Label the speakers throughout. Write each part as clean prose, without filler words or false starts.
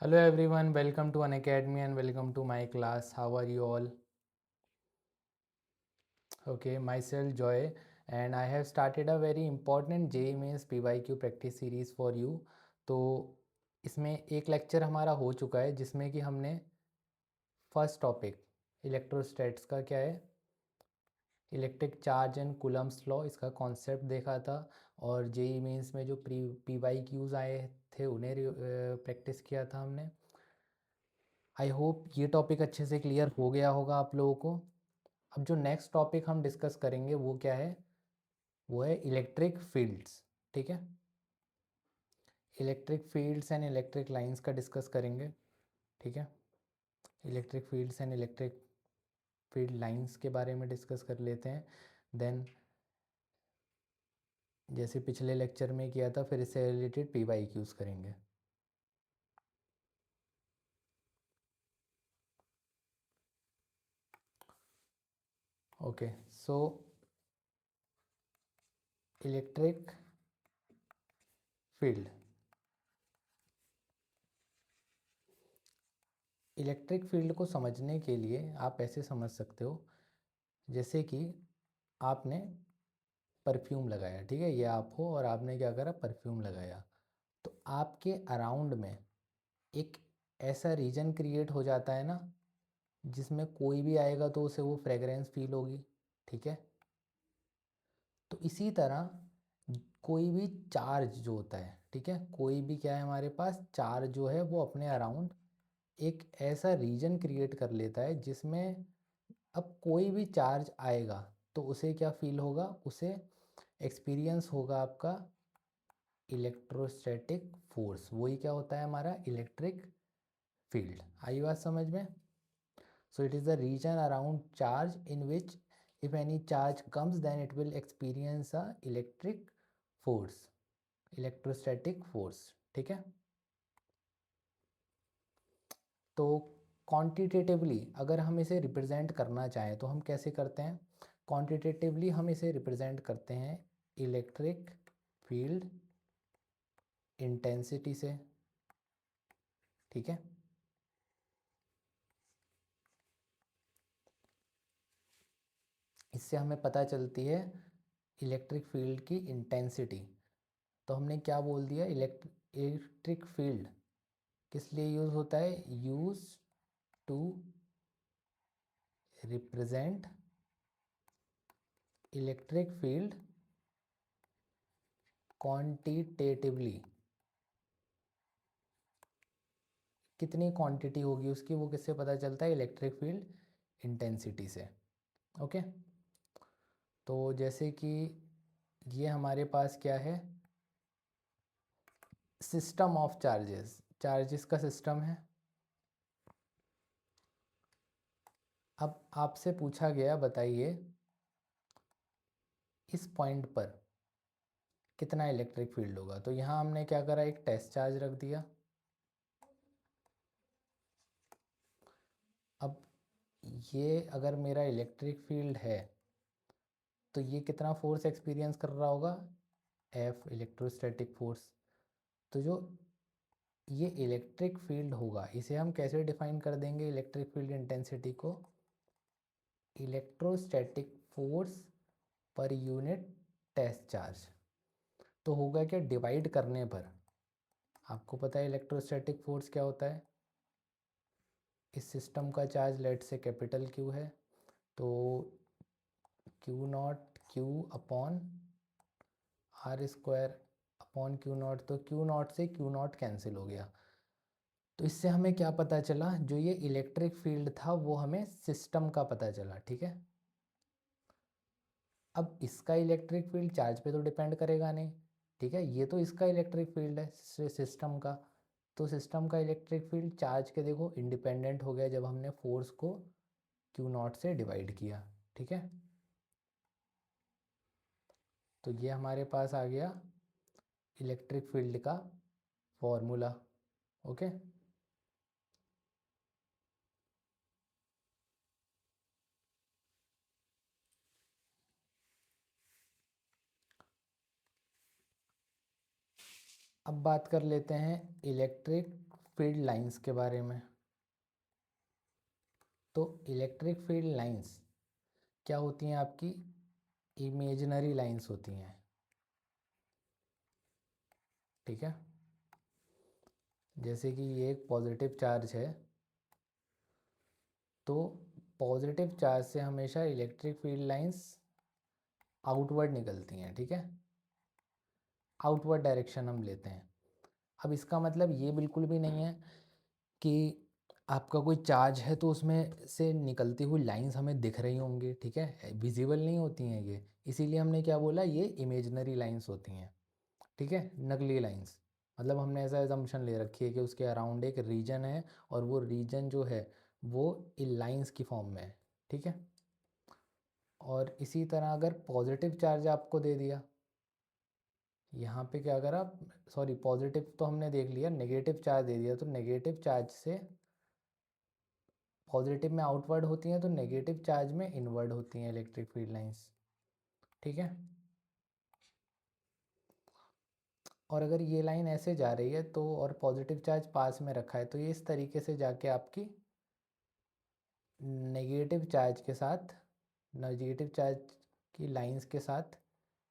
Speaker 1: Hello everyone, welcome to Unacademy and welcome to my class. How are you all? Okay, myself Joy and I have started a very important JEE Mains PYQ practice series for you. तो इसमें एक lecture हमारा हो चुका है जिसमें कि हमने फर्स्ट टॉपिक इलेक्ट्रोस्टैट्स का क्या है, electric charge and Coulomb's law, इसका कॉन्सेप्ट देखा था। और JEE मेंस में जो PYQs आए थे उन्हें प्रैक्टिस किया था हमने। आई होप ये टॉपिक अच्छे से क्लियर हो गया होगा आप लोगों को। अब जो नेक्स्ट टॉपिक हम डिस्कस करेंगे वो क्या है, वो है इलेक्ट्रिक फील्ड्स। ठीक है, electric fields and electric lines का डिस्कस करेंगे। ठीक है, electric fields and electric field lines के बारे में डिस्कस कर लेते हैं। देन जैसे पिछले लेक्चर में किया था फिर इससे रिलेटेड PYQs करेंगे। Okay, so electric field, electric field को समझने के लिए आप ऐसे समझ सकते हो जैसे कि आपने परफ्यूम लगाया। ठीक है, ये आप हो और आपने क्या करा, परफ्यूम लगाया। तो आपके अराउंड में एक ऐसा रीजन क्रिएट हो जाता है ना जिसमें कोई भी आएगा तो उसे वो फ्रेगरेंस फील होगी। ठीक है, तो इसी तरह कोई भी चार्ज जो होता है, ठीक है, कोई भी क्या है हमारे पास चार्ज जो है वो अपने अराउंड एक ऐसा रीजन क्रिएट कर लेता है जिसमें अब कोई भी चार्ज आएगा तो उसे क्या फील होगा, उसे एक्सपीरियंस होगा आपका इलेक्ट्रोस्टैटिक फोर्स। वही क्या होता है हमारा इलेक्ट्रिक फील्ड। आई बात समझ में? So it is the region around charge in which if any charge comes then it will experience a electric force, electrostatic force। ठीक है, तो क्वांटिटेटिवली अगर हम इसे रिप्रेजेंट करना चाहें तो हम कैसे करते हैं, क्वांटिटेटिवली हम इसे रिप्रेजेंट करते हैं इलेक्ट्रिक फील्ड इंटेंसिटी से। ठीक है, इससे हमें पता चलती है इलेक्ट्रिक फील्ड की इंटेंसिटी। तो हमने क्या बोल दिया, इलेक्ट्रिक फील्ड किस लिए यूज़ होता है, use to represent electric field quantitatively. कितनी क्वांटिटी होगी उसकी, वो किससे पता चलता है, इलेक्ट्रिक फील्ड इंटेंसिटी से। ओके, तो जैसे कि ये हमारे पास क्या है, सिस्टम ऑफ चार्जेस, चार्जेस का सिस्टम है। अब आपसे पूछा गया बताइए इस पॉइंट पर कितना इलेक्ट्रिक फील्ड होगा। तो यहाँ हमने क्या करा, एक टेस्ट चार्ज रख दिया। अब ये अगर मेरा इलेक्ट्रिक फील्ड है तो ये कितना फोर्स एक्सपीरियंस कर रहा होगा, F इलेक्ट्रोस्टैटिक फोर्स। तो जो ये इलेक्ट्रिक फील्ड होगा इसे हम कैसे डिफाइन कर देंगे, इलेक्ट्रिक फील्ड इंटेंसिटी को electrostatic force per unit test charge. तो होगा क्या, डिवाइड करने पर आपको पता है इलेक्ट्रोस्टैटिक फोर्स क्या होता है। इस सिस्टम का चार्ज लेट से कैपिटल Q है, तो Q naught Q upon are square upon Q naught. तो Q नॉट से Q नॉट कैंसिल हो गया। तो इससे हमें क्या पता चला, जो ये इलेक्ट्रिक फील्ड था वो हमें सिस्टम का पता चला। ठीक है, अब इसका इलेक्ट्रिक फील्ड चार्ज पे तो डिपेंड करेगा नहीं। ठीक है, ये तो इसका इलेक्ट्रिक फील्ड है सिस्टम का, तो सिस्टम का इलेक्ट्रिक फील्ड चार्ज के देखो इंडिपेंडेंट हो गया जब हमने फोर्स को Q नॉट से डिवाइड किया। ठीक है, तो ये हमारे पास आ गया इलेक्ट्रिक फील्ड का फॉर्मूला। ओके, अब बात कर लेते हैं इलेक्ट्रिक फील्ड लाइंस के बारे में। तो इलेक्ट्रिक फील्ड लाइंस क्या होती हैं? आपकी इमेजिनरी लाइंस होती हैं, ठीक है। जैसे कि ये एक पॉजिटिव चार्ज है, तो पॉजिटिव चार्ज से हमेशा इलेक्ट्रिक फील्ड लाइंस आउटवर्ड निकलती हैं, ठीक है। आउटवर्ड डायरेक्शन हम लेते हैं। अब इसका मतलब ये बिल्कुल भी नहीं है कि आपका कोई चार्ज है तो उसमें से निकलती हुई लाइंस हमें दिख रही होंगी, ठीक है, विजिबल नहीं होती हैं ये। इसीलिए हमने क्या बोला, ये इमेजिनरी लाइंस होती हैं, ठीक है, नकली लाइंस। मतलब हमने ऐसा एजम्पशन ले रखी है कि उसके अराउंड एक रीजन है और वो रीजन जो है वो लाइंस की फॉर्म में है, ठीक है। और इसी तरह अगर पॉजिटिव चार्ज आपको दे दिया, यहाँ पे क्या करा, सॉरी पॉजिटिव तो हमने देख लिया, नेगेटिव चार्ज दे दिया, तो नेगेटिव चार्ज से पॉजिटिव में आउटवर्ड होती हैं, तो नेगेटिव चार्ज में इनवर्ड होती हैं इलेक्ट्रिक फील्ड लाइंस, ठीक है। और अगर ये लाइन ऐसे जा रही है तो, और पॉजिटिव चार्ज पास में रखा है, तो ये इस तरीके से जाके आपकी नेगेटिव चार्ज के साथ, नेगेटिव चार्ज की लाइंस के साथ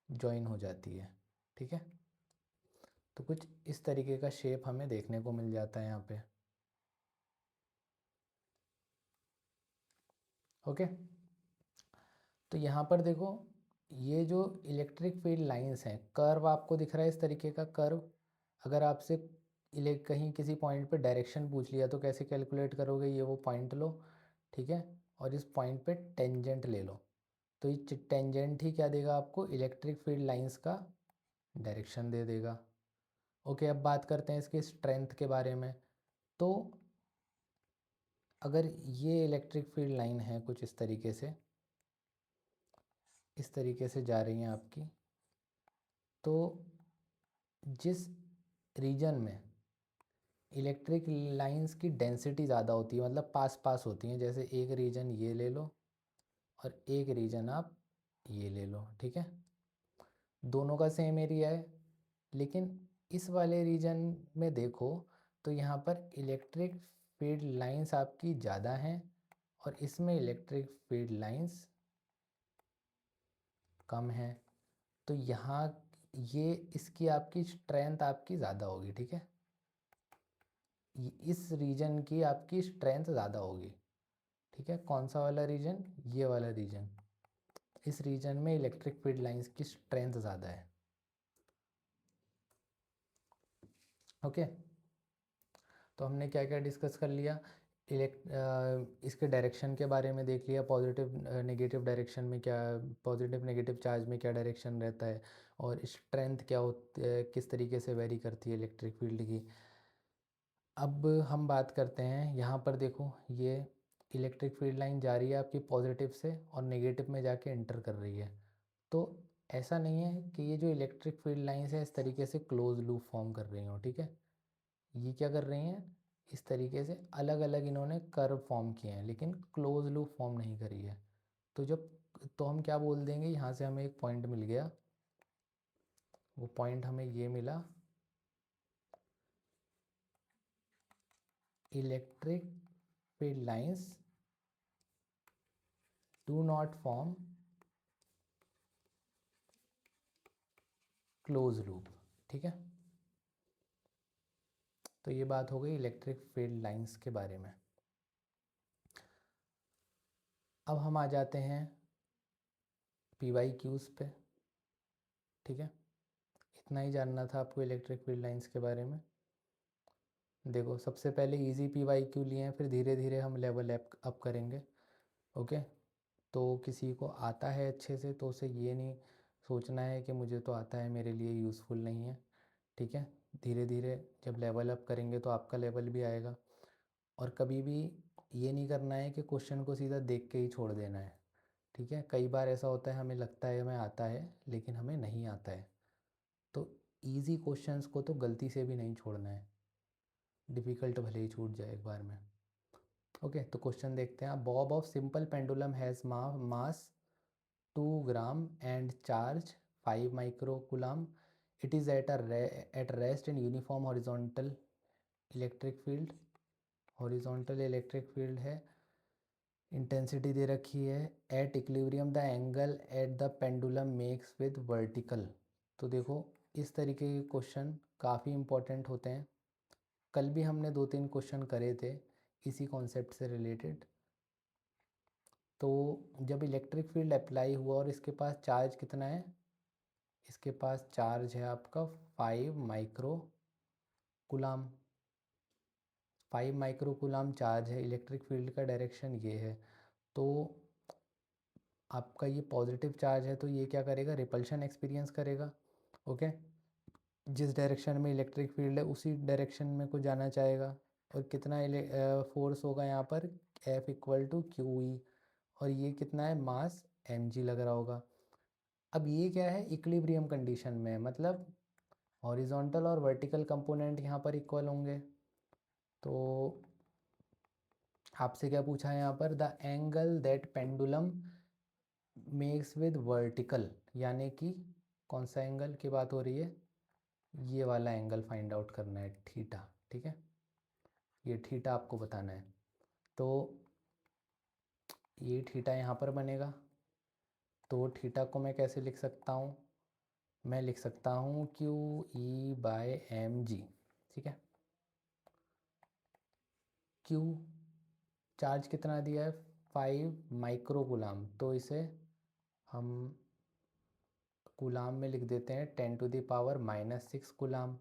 Speaker 1: जॉइन हो जाती है, ठीक है। तो कुछ इस तरीके का शेप हमें देखने को मिल जाता है यहाँ पे, ओके। तो यहाँ पर देखो, ये जो इलेक्ट्रिक फील्ड लाइंस हैं, कर्व आपको दिख रहा है इस तरीके का कर्व। अगर आपसे कहीं किसी पॉइंट पे डायरेक्शन पूछ लिया तो कैसे कैलकुलेट करोगे, ये वो पॉइंट लो, ठीक है, और इस पॉइंट पे टेंजेंट ले लो। तो ये टेंजेंट ही क्या देगा आपको, इलेक्ट्रिक फील्ड लाइंस का डायरेक्शन दे देगा। ओके, अब बात करते हैं इसकी स्ट्रेंथ के बारे में। तो अगर ये इलेक्ट्रिक फील्ड लाइन है कुछ इस तरीके से, इस तरीके से जा रही हैं आपकी, तो जिस रीजन में इलेक्ट्रिक लाइंस की डेंसिटी ज़्यादा होती है, मतलब पास पास होती हैं, जैसे एक रीजन ये ले लो और एक रीजन आप ये ले लो, ठीक है, दोनों का सेम एरिया है, लेकिन इस वाले रीजन में देखो तो यहाँ पर इलेक्ट्रिक फील्ड लाइंस आपकी ज़्यादा हैं और इसमें इलेक्ट्रिक फील्ड लाइंस कम है। तो यहाँ ये इसकी आपकी स्ट्रेंथ आपकी ज़्यादा होगी, ठीक है, इस रीजन की आपकी स्ट्रेंथ ज़्यादा होगी, ठीक है। कौन सा वाला रीजन, ये वाला रीजन, इस रीजन में इलेक्ट्रिक फील्ड लाइंस की स्ट्रेंथ ज़्यादा है, ओके। तो हमने क्या क्या डिस्कस कर लिया, इसके डायरेक्शन के बारे में देख लिया, पॉजिटिव नेगेटिव डायरेक्शन में क्या, पॉजिटिव नेगेटिव चार्ज में क्या डायरेक्शन रहता है, और स्ट्रेंथ क्या होती है, किस तरीके से वेरी करती है इलेक्ट्रिक फील्ड की। अब हम बात करते हैं, यहाँ पर देखो ये इलेक्ट्रिक फील्ड लाइन जा रही है आपकी पॉजिटिव से और नेगेटिव में जाके इंटर कर रही है। तो ऐसा नहीं है कि ये जो इलेक्ट्रिक फील्ड लाइंस है इस तरीके से क्लोज लूप फॉर्म कर रही हो, ठीक है। ये क्या कर रही हैं, इस तरीके से अलग अलग इन्होंने कर्व फॉर्म किए हैं, लेकिन क्लोज लूप फॉर्म नहीं करी है। तो जब, तो हम क्या बोल देंगे, यहाँ से हमें एक पॉइंट मिल गया, वो पॉइंट हमें ये मिला, electric field lines do not form close loop, ठीक है। तो ये बात हो गई इलेक्ट्रिक फील्ड लाइंस के बारे में। अब हम आ जाते हैं PYQs पे, ठीक है। इतना ही जानना था आपको इलेक्ट्रिक फील्ड लाइंस के बारे में। देखो सबसे पहले इजी PYQ लिए हैं, फिर धीरे धीरे हम लेवल अप करेंगे, ओके। तो किसी को आता है अच्छे से तो उसे ये नहीं सोचना है कि मुझे तो आता है, मेरे लिए यूज़फुल नहीं है, ठीक है। धीरे धीरे जब लेवल अप करेंगे तो आपका लेवल भी आएगा। और कभी भी ये नहीं करना है कि क्वेश्चन को सीधा देख के ही छोड़ देना है, ठीक है। कई बार ऐसा होता है हमें लगता है हमें आता है लेकिन हमें नहीं आता है, तो इजी क्वेश्चंस को तो गलती से भी नहीं छोड़ना है, डिफ़िकल्ट भले ही छूट जाए एक बार में, ओके। तो क्वेश्चन देखते हैं, Bob of simple pendulum has mass 2 gram and charge 5 micro coulomb, it is at rest in uniform horizontal electric field, horizontal electric फील्ड है, इंटेंसिटी दे रखी है, at equilibrium the angle at the pendulum makes with vertical. तो देखो इस तरीके के question काफ़ी इंपॉर्टेंट होते हैं। कल भी हमने 2-3 क्वेश्चन करे थे इसी कॉन्सेप्ट से रिलेटेड। तो जब इलेक्ट्रिक फील्ड अप्लाई हुआ और इसके पास चार्ज कितना है, इसके पास चार्ज है आपका 5 micro coulomb. 5 micro coulomb charge है, इलेक्ट्रिक फील्ड का डायरेक्शन ये है। तो आपका ये पॉजिटिव चार्ज है तो ये क्या करेगा, रिपल्शन एक्सपीरियंस करेगा। ओके, जिस डायरेक्शन में इलेक्ट्रिक फील्ड है उसी डायरेक्शन में को जाना चाहेगा। और कितना फोर्स होगा यहाँ पर, F equal to Q E, और ये कितना है, मास mg लग रहा होगा। अब ये क्या है, इक्विलिब्रियम कंडीशन में, मतलब हॉरिजॉन्टल और वर्टिकल कंपोनेंट यहाँ पर इक्वल होंगे। तो आपसे क्या पूछा है यहाँ पर, the angle that pendulum makes with vertical, यानी कि कौन सा एंगल की बात हो रही है, ये वाला एंगल फाइंड आउट करना है, थीटा। ठीक है, ये थीटा आपको बताना है। तो ये थीटा यहाँ पर बनेगा। तो थीटा को मैं कैसे लिख सकता हूँ, मैं लिख सकता हूँ Q E by M G. ठीक है, क्यू चार्ज कितना दिया है, 5 माइक्रो कूलाम, तो इसे हम कूलाम में लिख देते हैं 10⁻⁻6 coulomb,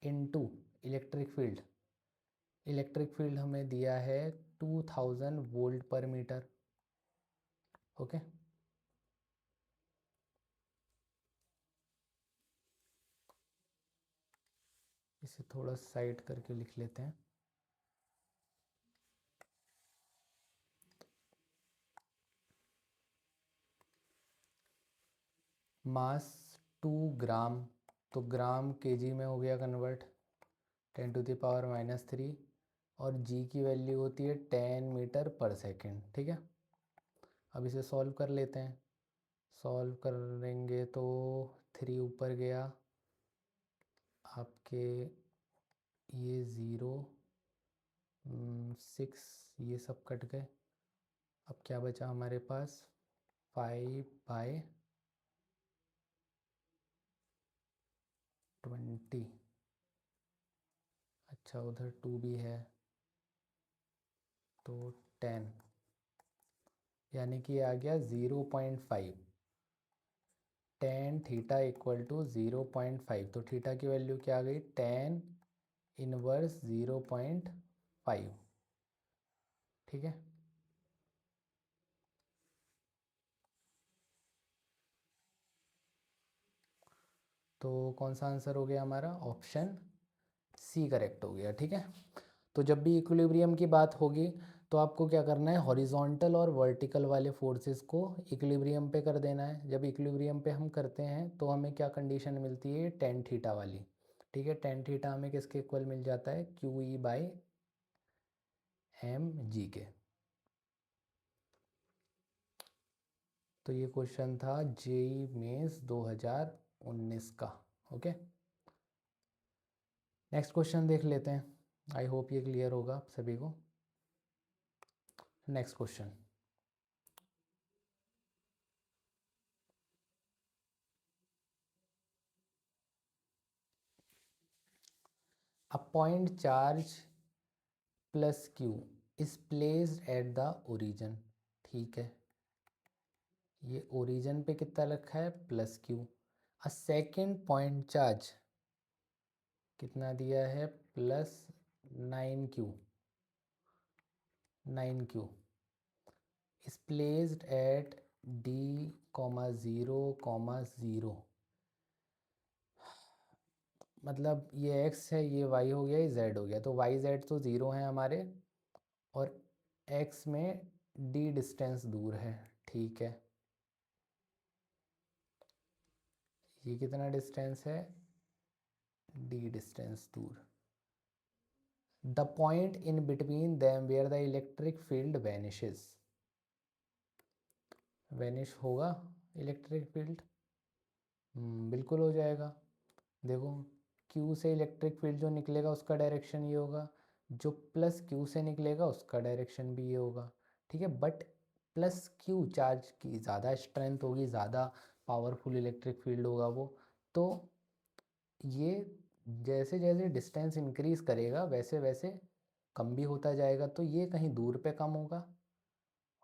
Speaker 1: into electric field. Electric field हमें दिया है 2000 वोल्ट पर मीटर। ओके, इसे थोड़ा साइड करके लिख लेते हैं। मास 2 ग्राम, तो ग्राम केजी में हो गया कन्वर्ट, 10⁻⁻3, और जी की वैल्यू होती है 10 मीटर पर सेकेंड। ठीक है, अब इसे सॉल्व कर लेते हैं। सॉल्व करेंगे तो 3 ऊपर गया आपके, ये 0 6, ये सब कट गए। अब क्या बचा हमारे पास, 5/20। अच्छा, उधर 2 भी है तो 10, यानी कि आ गया 0.5। टेन थीटा इक्वल टू 0.5, तो थीटा की वैल्यू क्या आ गई, 10⁻⁻0.5। ठीक है, तो कौन सा आंसर हो गया हमारा, ऑप्शन सी करेक्ट हो गया। ठीक है, तो जब भी इक्विलिब्रियम की बात होगी तो आपको क्या करना है, हॉरिजॉन्टल और वर्टिकल वाले फोर्सेस को इक्विलिब्रियम पे कर देना है। जब इक्विलिब्रियम पे हम करते हैं तो हमें क्या कंडीशन मिलती है, टेन थीटा वाली। ठीक है, टेन थीटा हमें किसके इक्वल मिल जाता है, Q E by M G के। तो ये क्वेश्चन था जेई मेंस 2019 का। ओके, नेक्स्ट क्वेश्चन देख लेते हैं, आई होप ये क्लियर होगा सभी को। Next question, a point charge plus Q is placed at the origin. ठीक है, ये ओरिजिन पे कितना रखा है, plus Q. A second point charge कितना दिया है, +9 Q, 9 Q is placed at D, 0, 0। मतलब ये x है, ये y हो गया, ये z हो गया, तो y z तो 0 है हमारे, और x में d डिस्टेंस दूर है। ठीक है, ये कितना डिस्टेंस है, d डिस्टेंस दूर। The point in between them where the electric field vanishes, vanish होगा इलेक्ट्रिक फील्ड, बिल्कुल हो जाएगा। देखो क्यू से इलेक्ट्रिक फील्ड जो निकलेगा उसका डायरेक्शन ये होगा, जो प्लस क्यू से निकलेगा उसका डायरेक्शन भी ये होगा, ठीक है। बट प्लस क्यू चार्ज की ज़्यादा स्ट्रेंथ होगी, ज़्यादा पावरफुल इलेक्ट्रिक फील्ड होगा वो, तो ये जैसे जैसे डिस्टेंस इंक्रीज करेगा वैसे वैसे कम भी होता जाएगा, तो ये कहीं दूर पे कम होगा,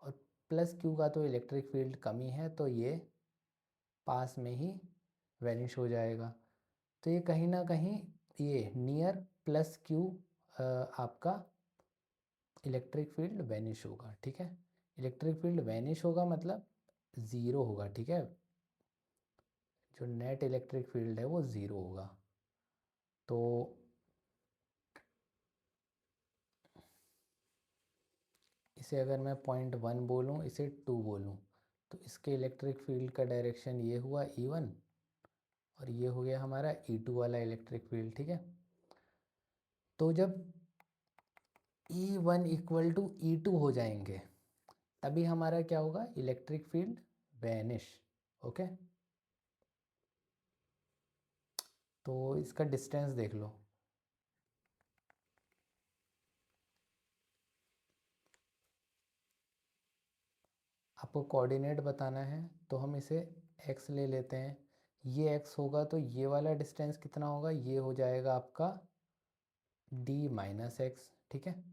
Speaker 1: और प्लस क्यू का तो इलेक्ट्रिक फील्ड कम ही है तो ये पास में ही वैनिश हो जाएगा। तो ये कहीं ना कहीं ये नियर प्लस क्यू आपका इलेक्ट्रिक फील्ड वैनिश होगा, ठीक है। इलेक्ट्रिक फील्ड वैनिश होगा मतलब ज़ीरो होगा, ठीक है। जो नेट इलेक्ट्रिक फील्ड है वो ज़ीरो होगा। तो इसे अगर मैं .1 बोलूँ, इसे 2 बोलूँ, तो इसके इलेक्ट्रिक फील्ड का डायरेक्शन ये हुआ E1, और ये हो गया हमारा E2 वाला इलेक्ट्रिक फील्ड, ठीक है। तो जब E1 इक्वल टू E2 हो जाएंगे तभी हमारा क्या होगा, इलेक्ट्रिक फील्ड वैनिश, ओके। तो इसका डिस्टेंस देख लो, आपको कोऑर्डिनेट बताना है तो हम इसे x ले लेते हैं, ये x होगा तो ये वाला डिस्टेंस कितना होगा, ये हो जाएगा आपका d माइनस एक्स, ठीक है।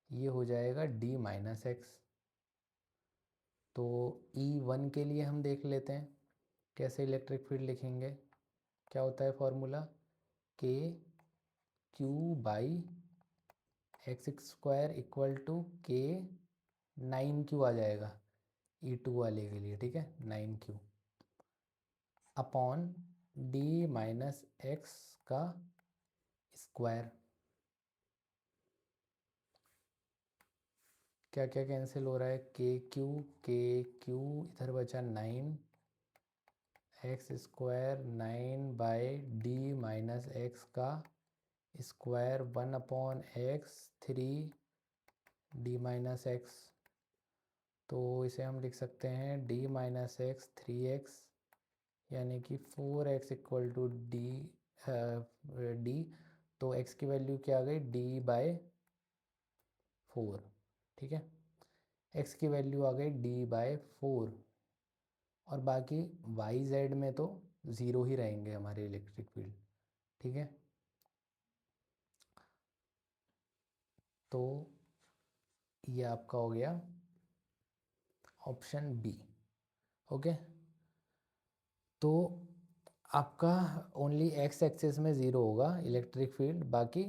Speaker 1: ये हो जाएगा d माइनस एक्स। तो E1 के लिए हम देख लेते हैं कैसे इलेक्ट्रिक फील्ड लिखेंगे। क्या होता है formula, k q by X square equal to k 9q आ जाएगा E2 वाले के लिए, ठीक है, 9q upon d minus x का स्क्वायर। क्या क्या कैंसिल हो रहा है, के क्यू इधर बचा 9 x square 9 by d minus x का square 1/x 3 d minus x. तो इसे हम लिख सकते हैं डी माइनस एक्स 3x, यानी कि 4x इक्वल टू डी। तो x की वैल्यू क्या आ गई, d बाय 4, ठीक है। x की वैल्यू आ गई d बाय 4, और बाकी वाई जेड में तो ज़ीरो ही रहेंगे हमारे इलेक्ट्रिक फील्ड, ठीक है। तो ये आपका हो गया ऑप्शन बी, ओके। तो आपका ओनली एक्स एक्सिस में ज़ीरो होगा इलेक्ट्रिक फील्ड, बाकी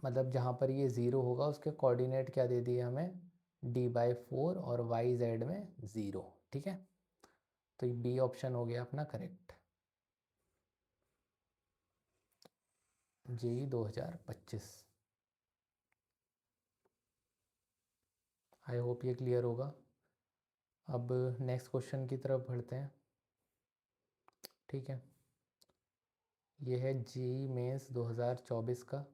Speaker 1: मतलब जहाँ पर ये ज़ीरो होगा उसके कोऑर्डिनेट क्या दे दिए हमें, d/4 और वाई जेड में ज़ीरो, ठीक है। तो ये बी ऑप्शन हो गया अपना करेक्ट, JEE 2025। आई होप ये क्लियर होगा। अब नेक्स्ट क्वेश्चन की तरफ बढ़ते हैं, ठीक है। ये है JEE मेंस 2024 का।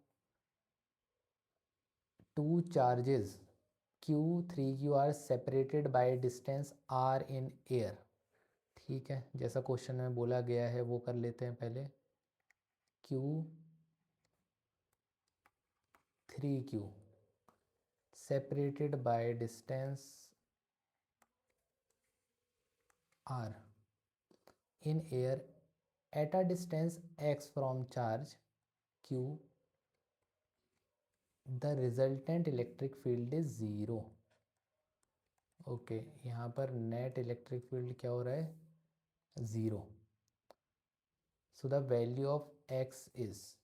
Speaker 1: Two charges Q3Q are separated by distance r in air, ठीक है। जैसा क्वेश्चन में बोला गया है वो कर लेते हैं पहले। Q3Q separated by distance r in air at a distance x from charge q, the resultant electric field is 0, okay. यहाँ पर नेट इलेक्ट्रिक फील्ड क्या हो रहा है, 0। So the value of x is,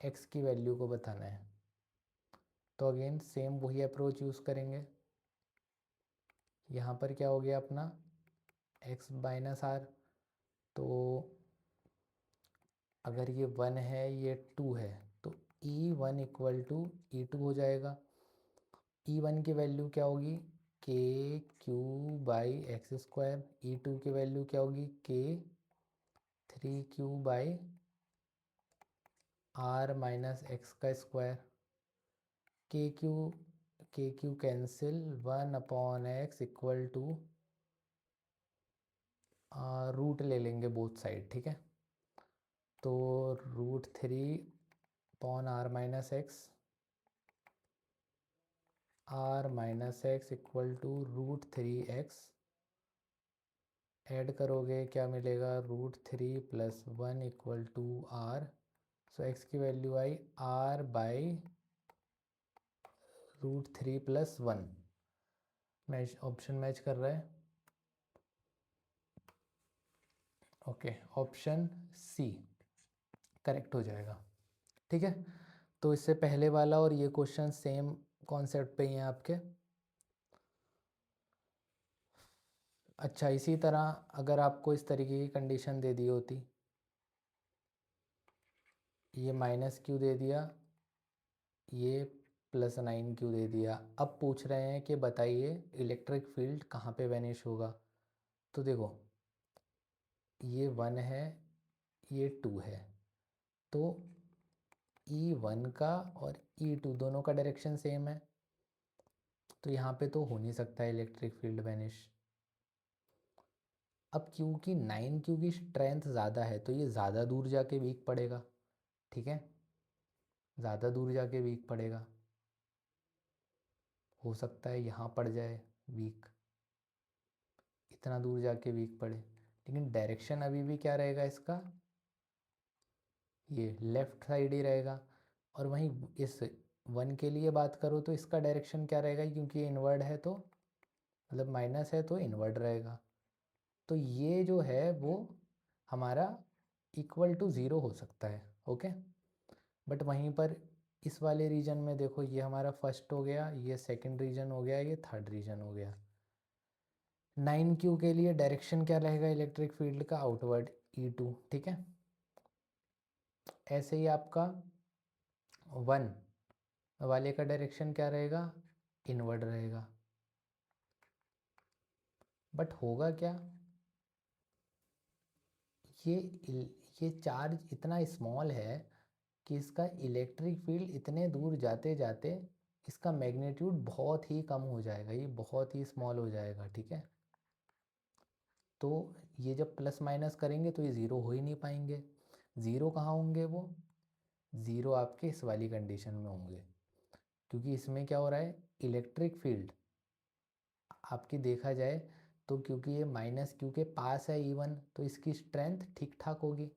Speaker 1: x की वैल्यू को बताना है। तो अगेन सेम वही अप्रोच यूज़ करेंगे। यहाँ पर क्या हो गया अपना x माइनस आर, तो अगर ये 1 है ये 2 है तो E1 इक्वल टू E2 हो जाएगा। E1 की वैल्यू क्या होगी, k q by X square. E2 की वैल्यू क्या होगी, k 3q by r minus x का square. K Q cancel 1/x equal to root ले लेंगे बोथ साइड, ठीक है। तो √3/r-x, r-x equal to √3x, add करोगे क्या मिलेगा, √3 + 1 equal to r। So x की वैल्यू आई r/√3 + 1। मैच, ऑप्शन मैच कर रहा है। ओके, ऑप्शन सी करेक्ट हो जाएगा, ठीक है। तो इससे पहले वाला और ये क्वेश्चन सेम कॉन्सेप्ट पे ही हैं आपके। अच्छा, इसी तरह अगर आपको इस तरीके की कंडीशन दे दी होती, ये -q दे दिया, ये +9q दे दिया, अब पूछ रहे हैं कि बताइए इलेक्ट्रिक फील्ड कहाँ पे वैनिश होगा। तो देखो, ये 1 है, ये 2 है, तो E1 का और E2 दोनों का डायरेक्शन सेम है, तो यहाँ पे तो हो नहीं सकता इलेक्ट्रिक फील्ड वैनिश। अब क्योंकि 9q की स्ट्रेंथ ज़्यादा है तो ये ज़्यादा दूर जाके वीक पड़ेगा, ठीक है, ज़्यादा दूर जाके वीक पड़ेगा। हो सकता है यहाँ पड़ जाए वीक, इतना दूर जाके वीक पड़े, लेकिन डायरेक्शन अभी भी क्या रहेगा इसका, ये लेफ़्ट साइड ही रहेगा। और वहीं इस 1 के लिए बात करो तो इसका डायरेक्शन क्या रहेगा, क्योंकि ये इनवर्ड है तो मतलब माइनस है तो इनवर्ड रहेगा। तो ये जो है वो हमारा इक्वल टू ज़ीरो हो सकता है, ओके। बट वहीं पर इस वाले रीजन में देखो, ये हमारा फर्स्ट हो गया, ये सेकंड रीजन हो गया, ये थर्ड रीजन हो गया। 9q के लिए डायरेक्शन क्या रहेगा इलेक्ट्रिक फील्ड का, आउटवर्ड E2, ठीक है। ऐसे ही आपका 1 वाले का डायरेक्शन क्या रहेगा, इनवर्ड रहेगा। बट होगा क्या, ये ये चार्ज इतना स्मॉल है कि इसका इलेक्ट्रिक फील्ड इतने दूर जाते जाते इसका मैग्नीट्यूड बहुत ही कम हो जाएगा, ये बहुत ही स्मॉल हो जाएगा, ठीक है। तो ये जब प्लस माइनस करेंगे तो ये ज़ीरो हो ही नहीं पाएंगे। ज़ीरो कहाँ होंगे वो, ज़ीरो आपके इस वाली कंडीशन में होंगे, क्योंकि इसमें क्या हो रहा है, इलेक्ट्रिक फील्ड आपकी देखा जाए तो क्योंकि ये -q के पास है E1 तो इसकी स्ट्रेंथ ठीक ठाक होगी।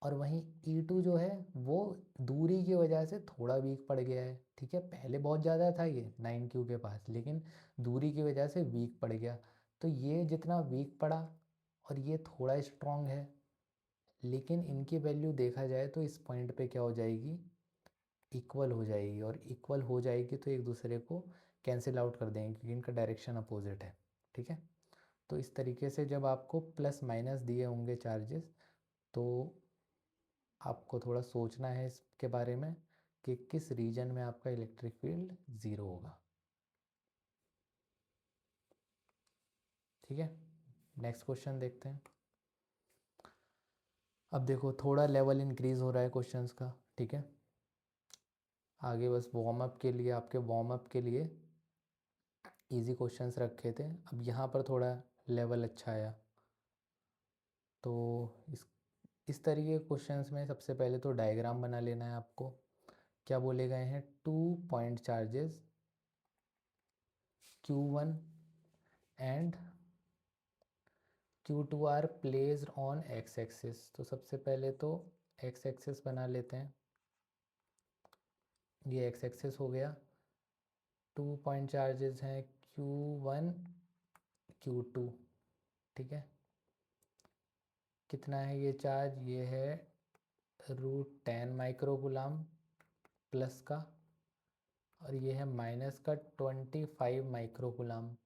Speaker 1: और वहीं E2 जो है वो दूरी की वजह से थोड़ा वीक पड़ गया है, ठीक है। पहले बहुत ज़्यादा था ये 9q के पास, लेकिन दूरी की वजह से वीक पड़ गया। तो ये जितना वीक पड़ा और ये थोड़ा स्ट्रॉन्ग है, लेकिन इनकी वैल्यू देखा जाए तो इस पॉइंट पे क्या हो जाएगी, इक्वल हो जाएगी। और इक्वल हो जाएगी तो एक दूसरे को कैंसिल आउट कर देंगे क्योंकि इनका डायरेक्शन अपोजिट है, ठीक है। तो इस तरीके से जब आपको प्लस माइनस दिए होंगे चार्जेस, तो आपको थोड़ा सोचना है इसके बारे में कि किस रीजन में आपका इलेक्ट्रिक फील्ड ज़ीरो होगा, ठीक है। नेक्स्ट क्वेश्चन देखते हैं। अब देखो थोड़ा लेवल इंक्रीज़ हो रहा है क्वेश्चंस का, ठीक है। आगे बस वार्म अप के लिए, आपके वार्म अप के लिए इजी क्वेश्चंस रखे थे, अब यहाँ पर थोड़ा लेवल अच्छा आया। तो इस तरीके के क्वेश्चंस में सबसे पहले तो डायग्राम बना लेना है आपको। क्या बोले गए हैं, 2 point charges Q1 and Q2 are placed on x axis. तो सबसे पहले तो एक्स एक्सिस बना लेते हैं, ये एक्स एक्सिस हो गया। 2 पॉइंट चार्जेस हैं Q1 Q2, ठीक है। कितना है ये चार्ज, ये है √10 माइक्रोकूलम प्लस का, और ये है माइनस का 25 microcoulomb,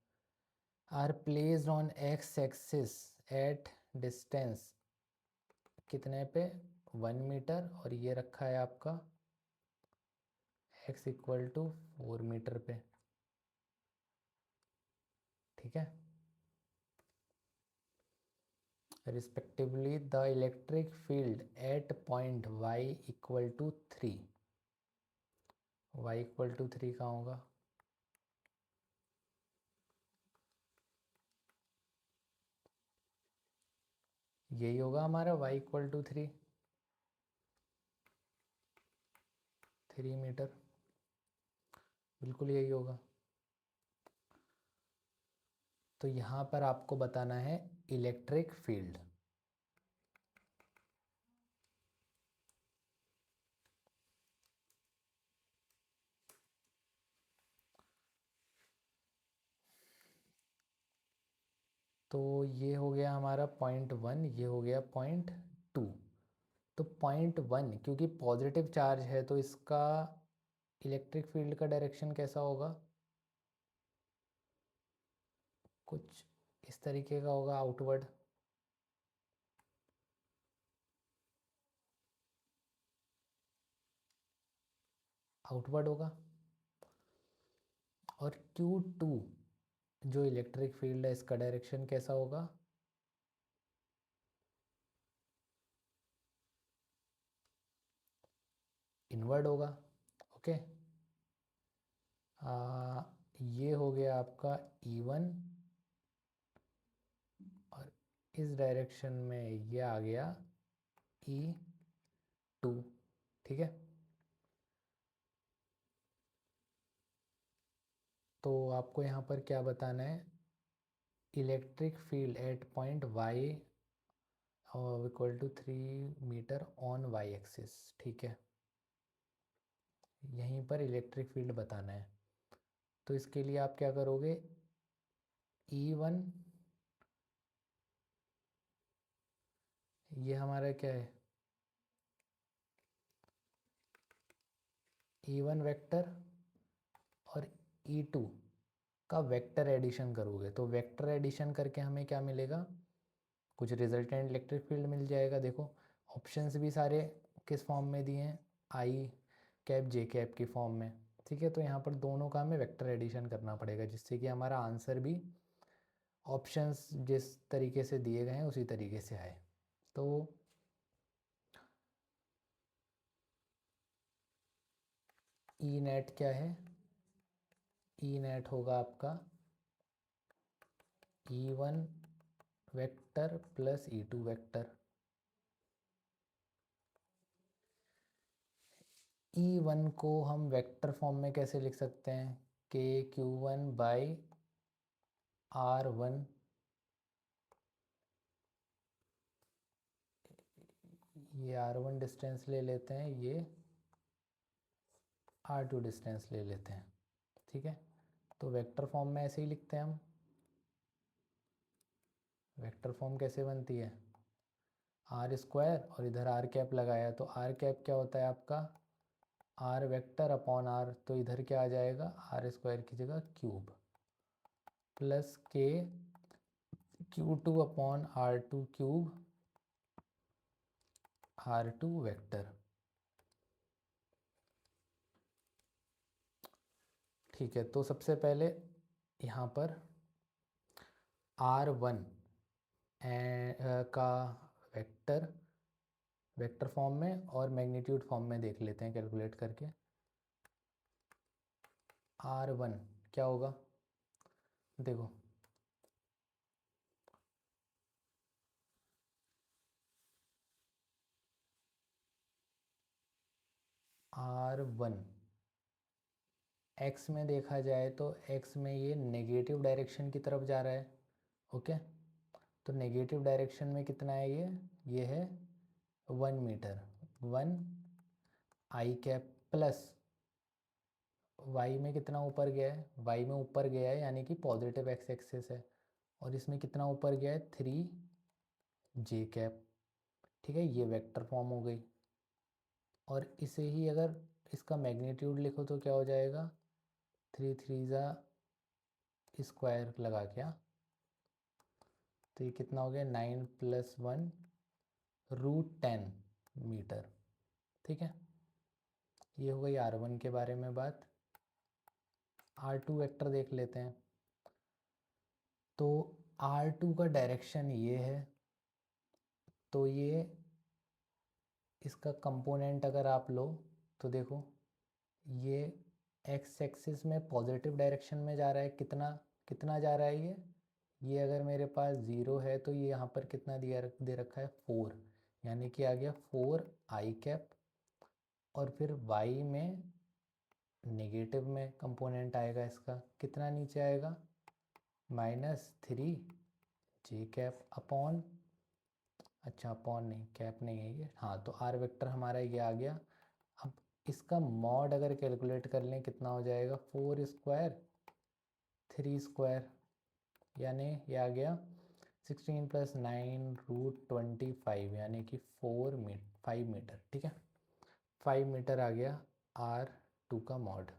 Speaker 1: are placed on x axis at distance कितने पे, 1 मीटर, और ये रखा है आपका x इक्वल टू 4 मीटर पे, ठीक है। Respectively the electric field at point y equal to 3, y equal to 3 कहाँ होगा, यही होगा हमारा y इक्वल टू 3 मीटर, बिल्कुल यही होगा। तो यहाँ पर आपको बताना है इलेक्ट्रिक फील्ड। तो ये हो गया हमारा पॉइंट 1, ये हो गया पॉइंट 2। तो पॉइंट 1 क्योंकि पॉजिटिव चार्ज है तो इसका इलेक्ट्रिक फील्ड का डायरेक्शन कैसा होगा, कुछ इस तरीके का होगा, आउटवर्ड। आउटवर्ड होगा। और Q2 जो इलेक्ट्रिक फील्ड है इसका डायरेक्शन कैसा होगा, इनवर्ड होगा। ओके। ये हो गया आपका E1 और इस डायरेक्शन में ये आ गया E2। ठीक है। तो आपको यहाँ पर क्या बताना है, electric field at point y equal to 3 metre on y axis. ठीक है, यहीं पर इलेक्ट्रिक फील्ड बताना है। तो इसके लिए आप क्या करोगे, E1 ये हमारा क्या है, E1 वेक्टर और E2 का वेक्टर एडिशन करोगे तो वेक्टर एडिशन करके हमें क्या मिलेगा, कुछ रिजल्टेंट इलेक्ट्रिक फील्ड मिल जाएगा। देखो ऑप्शंस भी सारे किस फॉर्म में दिए हैं, आई कैप जे कैप की फॉर्म में। ठीक है, तो यहाँ पर दोनों का हमें वेक्टर एडिशन करना पड़ेगा जिससे कि हमारा आंसर भी ऑप्शंस जिस तरीके से दिए गए हैं उसी तरीके से आए। तो ई नेट क्या है, ई नेट होगा आपका E1 vector plus E2 vector. E1 को हम वेक्टर फॉर्म में कैसे लिख सकते हैं, KQ1/R1। ये R1 डिस्टेंस ले लेते हैं, ये R2 डिस्टेंस ले लेते हैं। ठीक है, तो वेक्टर फॉर्म में ऐसे ही लिखते हैं हम। वेक्टर फॉर्म कैसे बनती है, R² और इधर R कैप लगाया तो R कैप क्या होता है आपका, R वेक्टर अपॉन R, तो इधर क्या आ जाएगा, R² की जगह cube plus KQ2/R2 cube R2 vector. ठीक है, तो सबसे पहले यहाँ पर R1 का वेक्टर वेक्टर फॉर्म में और मैग्नीट्यूड फॉर्म में देख लेते हैं कैलकुलेट करके। R1 क्या होगा, देखो R1 x में देखा जाए तो x में ये नेगेटिव डायरेक्शन की तरफ जा रहा है। ओके, तो नेगेटिव डायरेक्शन में कितना है, ये है 1 मीटर, 1 आई कैप प्लस y में कितना ऊपर गया है, y में ऊपर गया है यानी कि पॉजिटिव x एक्सिस है, और इसमें कितना ऊपर गया है 3 जे कैप। ठीक है, ये वेक्टर फॉर्म हो गई। और इसे ही अगर इसका मैग्नीट्यूड लिखो तो क्या हो जाएगा, 3 3 लगा क्या, तो ये कितना हो गया 9+1√10 मीटर। ठीक है, ये हो गई R1 के बारे में बात। R2 वेक्टर देख लेते हैं। तो R2 का डायरेक्शन ये है, तो ये इसका कंपोनेंट अगर आप लो तो देखो ये एक्स एक्सिस में पॉजिटिव डायरेक्शन में जा रहा है, कितना कितना जा रहा है, ये ये अगर मेरे पास 0 है तो ये यहाँ पर कितना दे रखा है 4, यानी कि आ गया 4i कैप। और फिर y में नेगेटिव में कंपोनेंट आएगा, इसका कितना नीचे आएगा -3j कैप अपॉन, अच्छा अपॉन नहीं, कैप नहीं है ये, हाँ तो आर वेक्टर हमारा ये आ गया। अब इसका मॉड अगर कैलकुलेट कर लें कितना हो जाएगा, 4 स्क्वायर 3 स्क्वायर, यानी ये आ गया 16 + 9 √25, यानी कि 5 मीटर। ठीक है, 5 मीटर आ गया R2 का मॉड।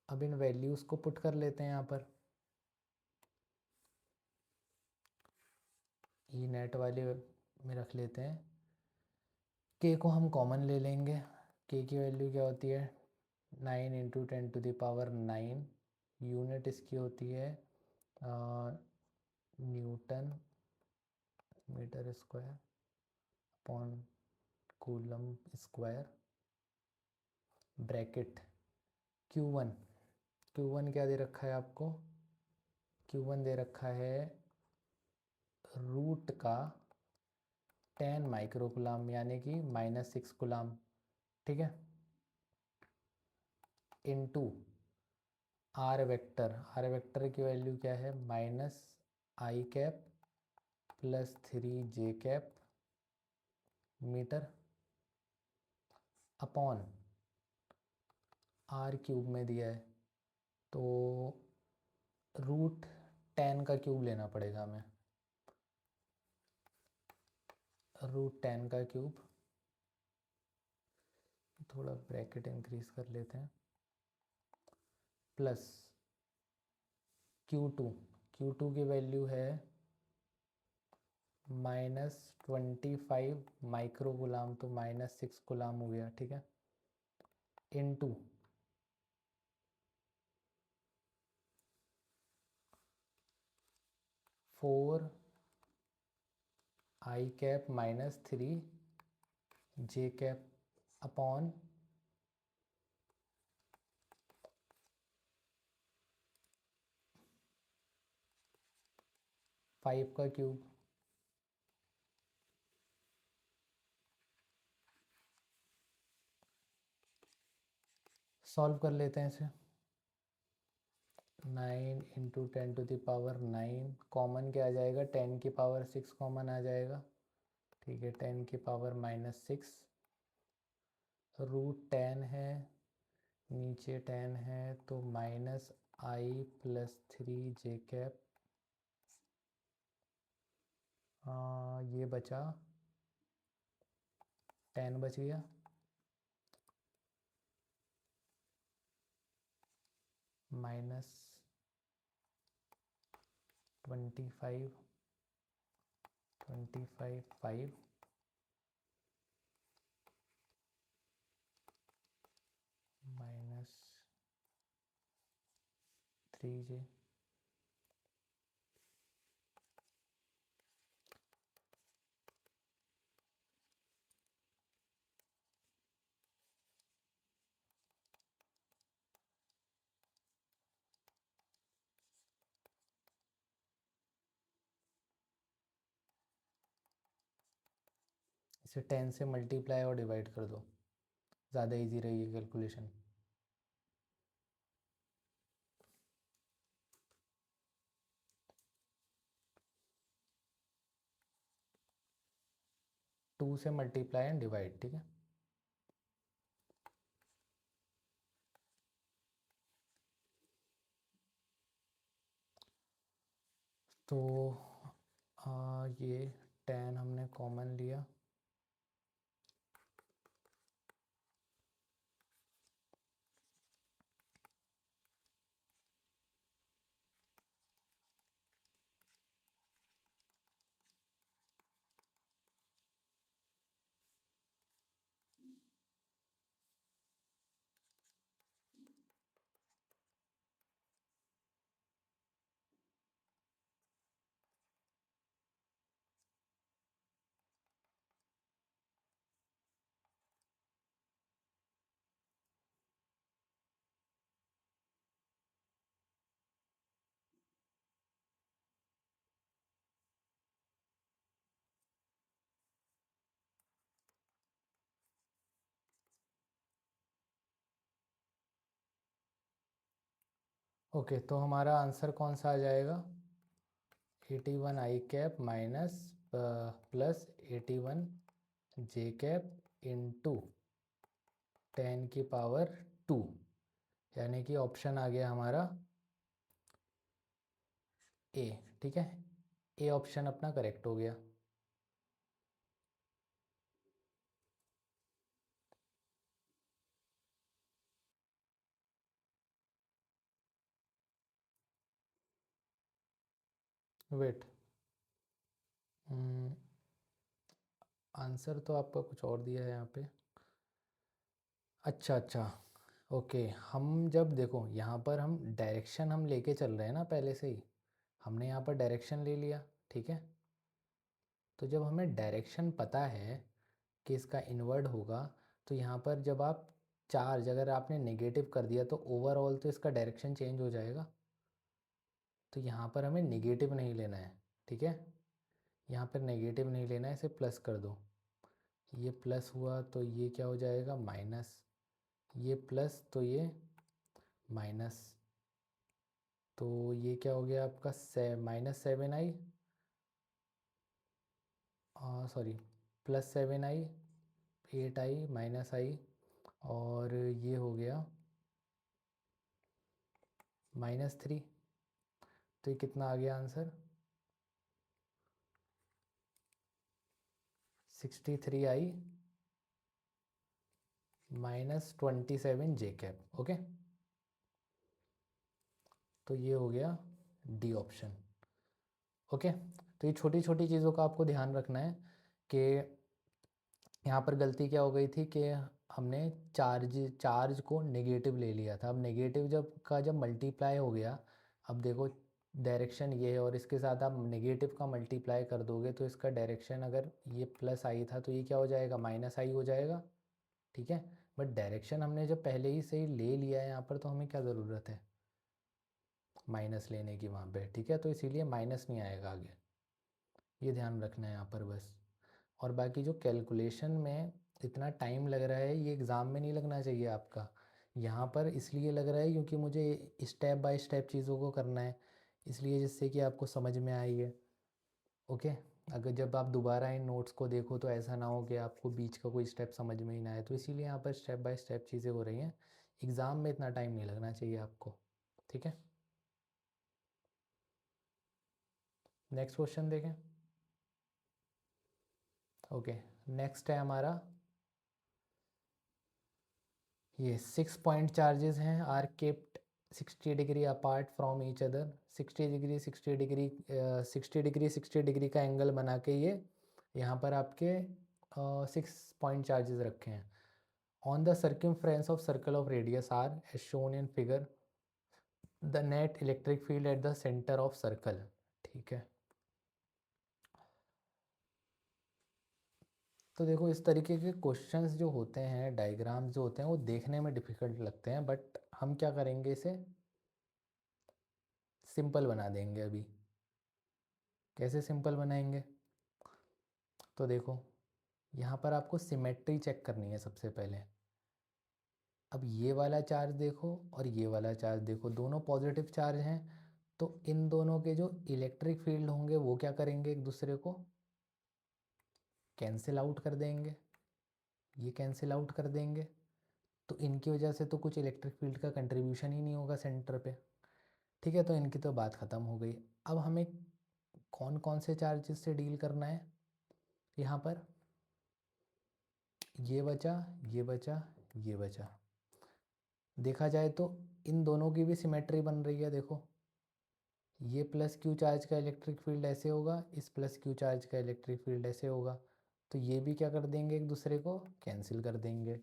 Speaker 1: अब इन वैल्यूज़ को पुट कर लेते हैं यहाँ पर, ये नेट वाले में रख लेते हैं। के को हम कॉमन ले लेंगे। के की वैल्यू क्या होती है 9 × 10⁹ यूनिट इसकी होती है newton metre square upon coulomb square, bracket Q1 क्या दे रखा है आपको, Q1 दे रखा है रूट का 10 माइक्रोकुलाम, यानी कि -6 कुलाम। ठीक है, इनटू आर वेक्टर की वैल्यू क्या है -i cap + 3j cap metre upon R³ में दिया है, तो √10 का क्यूब लेना पड़ेगा हमें, √10 का क्यूब, थोड़ा ब्रैकेट इंक्रीज कर लेते हैं, प्लस Q2 की वैल्यू है -25 माइक्रोकुलाम, तो -6 कुलाम हो गया। ठीक है, into four i cap -3j cap upon 5 का क्यूब। सॉल्व कर लेते हैं इसे, 9 × 10⁹ कॉमन क्या आ जाएगा, 10⁶ कॉमन आ जाएगा। ठीक है, 10⁻⁻6 √10 है, नीचे 10 है तो -i + 3j कैप, ये बचा 10 बच गया, -25 5 -3j। इसे 10 से मल्टीप्लाई और डिवाइड कर दो, ज़्यादा इजी रहेगी कैलकुलेशन। टू से मल्टीप्लाई एंड डिवाइड। ठीक है, तो ये 10 हमने कॉमन लिया, ओके, तो हमारा आंसर कौन सा आ जाएगा? 81 आई कैप माइनस प्लस 81 जे कैप इंटू 10⁻², यानी कि ऑप्शन आ गया हमारा ए। ठीक है, ए ऑप्शन अपना करेक्ट हो गया। वेट, आंसर तो आपका कुछ और दिया है यहाँ पे। अच्छा अच्छा, ओके। हम जब देखो यहाँ पर हम डायरेक्शन हम लेके चल रहे हैं ना, पहले से ही हमने यहाँ पर डायरेक्शन ले लिया। ठीक है, तो जब हमें डायरेक्शन पता है कि इसका इन्वर्ड होगा, तो यहाँ पर जब आप चार्ज अगर आपने नेगेटिव कर दिया तो ओवरऑल तो इसका डायरेक्शन चेंज हो जाएगा। तो यहाँ पर हमें नेगेटिव नहीं लेना है। ठीक है, यहाँ पर नेगेटिव नहीं लेना है, इसे प्लस कर दो। ये प्लस हुआ तो ये क्या हो जाएगा? माइनस। ये प्लस तो ये माइनस। तो ये क्या हो गया आपका? -7 आई, सॉरी, +7 आई, 8 आई माइनस आई, और ये हो गया -3। तो ये कितना आ गया आंसर? 63 आई -27 जे कैप। ओके, तो ये हो गया डी ऑप्शन। ओके, तो ये छोटी छोटी चीज़ों का आपको ध्यान रखना है कि यहाँ पर गलती क्या हो गई थी कि हमने चार्ज चार्ज को नेगेटिव ले लिया था। अब नेगेटिव जब मल्टीप्लाई हो गया, अब देखो डायरेक्शन ये है और इसके साथ आप नेगेटिव का मल्टीप्लाई कर दोगे तो इसका डायरेक्शन, अगर ये प्लस आई था तो ये क्या हो जाएगा? माइनस आई हो जाएगा। ठीक है, बट डायरेक्शन हमने जब पहले ही से ही ले लिया है यहाँ पर, तो हमें क्या ज़रूरत है माइनस लेने की वहाँ पे? ठीक है, तो इसीलिए माइनस नहीं आएगा आगे, ये ध्यान रखना है यहाँ पर बस। और बाकी जो कैलकुलेशन में इतना टाइम लग रहा है, ये एग्ज़ाम में नहीं लगना चाहिए आपका। यहाँ पर इसलिए लग रहा है क्योंकि मुझे स्टेप बाय स्टेप चीज़ों को करना है, इसलिए जिससे कि आपको समझ में आई है। ओके, अगर जब आप दोबारा इन नोट्स को देखो तो ऐसा ना हो कि आपको बीच का कोई स्टेप समझ में ही ना आए, तो इसीलिए यहाँ पर स्टेप बाय स्टेप चीज़ें हो रही हैं। एग्ज़ाम में इतना टाइम नहीं लगना चाहिए आपको। ठीक है, नेक्स्ट क्वेश्चन देखें। ओके, नेक्स्ट है हमारा ये 6 पॉइंट चार्जेस हैं, are kept 60 degree apart from each other. 60 degree 60 degree 60 degree 60 degree का एंगल बना के ये यहाँ पर आपके 6 पॉइंट चार्जेस रखे हैं। On the circumference of circle of radius r as shown in figure the net electric field at the centre of circle. ठीक है, तो देखो इस तरीके के क्वेश्चंस जो होते हैं, डायग्राम्स जो होते हैं, वो देखने में डिफ़िकल्ट लगते हैं, बट हम क्या करेंगे, इसे सिंपल बना देंगे अभी। कैसे सिंपल बनाएंगे? तो देखो यहाँ पर आपको सिमेट्री चेक करनी है सबसे पहले। अब ये वाला चार्ज देखो और ये वाला चार्ज देखो, दोनों पॉजिटिव चार्ज हैं, तो इन दोनों के जो इलेक्ट्रिक फील्ड होंगे वो क्या करेंगे? एक दूसरे को कैंसिल आउट कर देंगे। ये कैंसिल आउट कर देंगे, तो इनकी वजह से तो कुछ इलेक्ट्रिक फील्ड का कंट्रीब्यूशन ही नहीं होगा सेंटर पे। ठीक है, तो इनकी तो बात ख़त्म हो गई। अब हमें कौन कौन से चार्जेस से डील करना है? यहाँ पर ये बचा, ये बचा, ये बचा। देखा जाए तो इन दोनों की भी सिमेट्री बन रही है। देखो ये प्लस क्यू चार्ज का इलेक्ट्रिक फील्ड ऐसे होगा, इस प्लस क्यू चार्ज का इलेक्ट्रिक फील्ड ऐसे होगा, तो ये भी क्या कर देंगे? एक दूसरे को कैंसिल कर देंगे।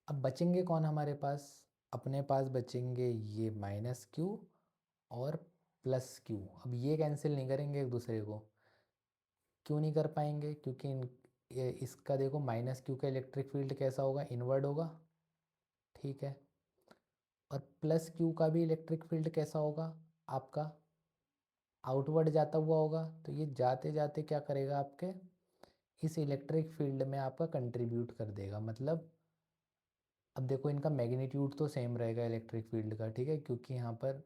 Speaker 1: अब बचेंगे कौन हमारे पास? अपने पास बचेंगे ये माइनस क्यू और प्लस क्यू। अब ये कैंसिल नहीं करेंगे एक दूसरे को। क्यों नहीं कर पाएंगे? क्योंकि इसका देखो माइनस क्यू का इलेक्ट्रिक फील्ड कैसा होगा? इनवर्ड होगा। ठीक है, और प्लस क्यू का भी इलेक्ट्रिक फील्ड कैसा होगा आपका? आउटवर्ड जाता हुआ होगा। तो ये जाते जाते क्या करेगा? आपके इस इलेक्ट्रिक फील्ड में आपका कंट्रीब्यूट कर देगा। मतलब अब देखो इनका मैग्नीट्यूड तो सेम रहेगा इलेक्ट्रिक फील्ड का। ठीक है, क्योंकि यहाँ पर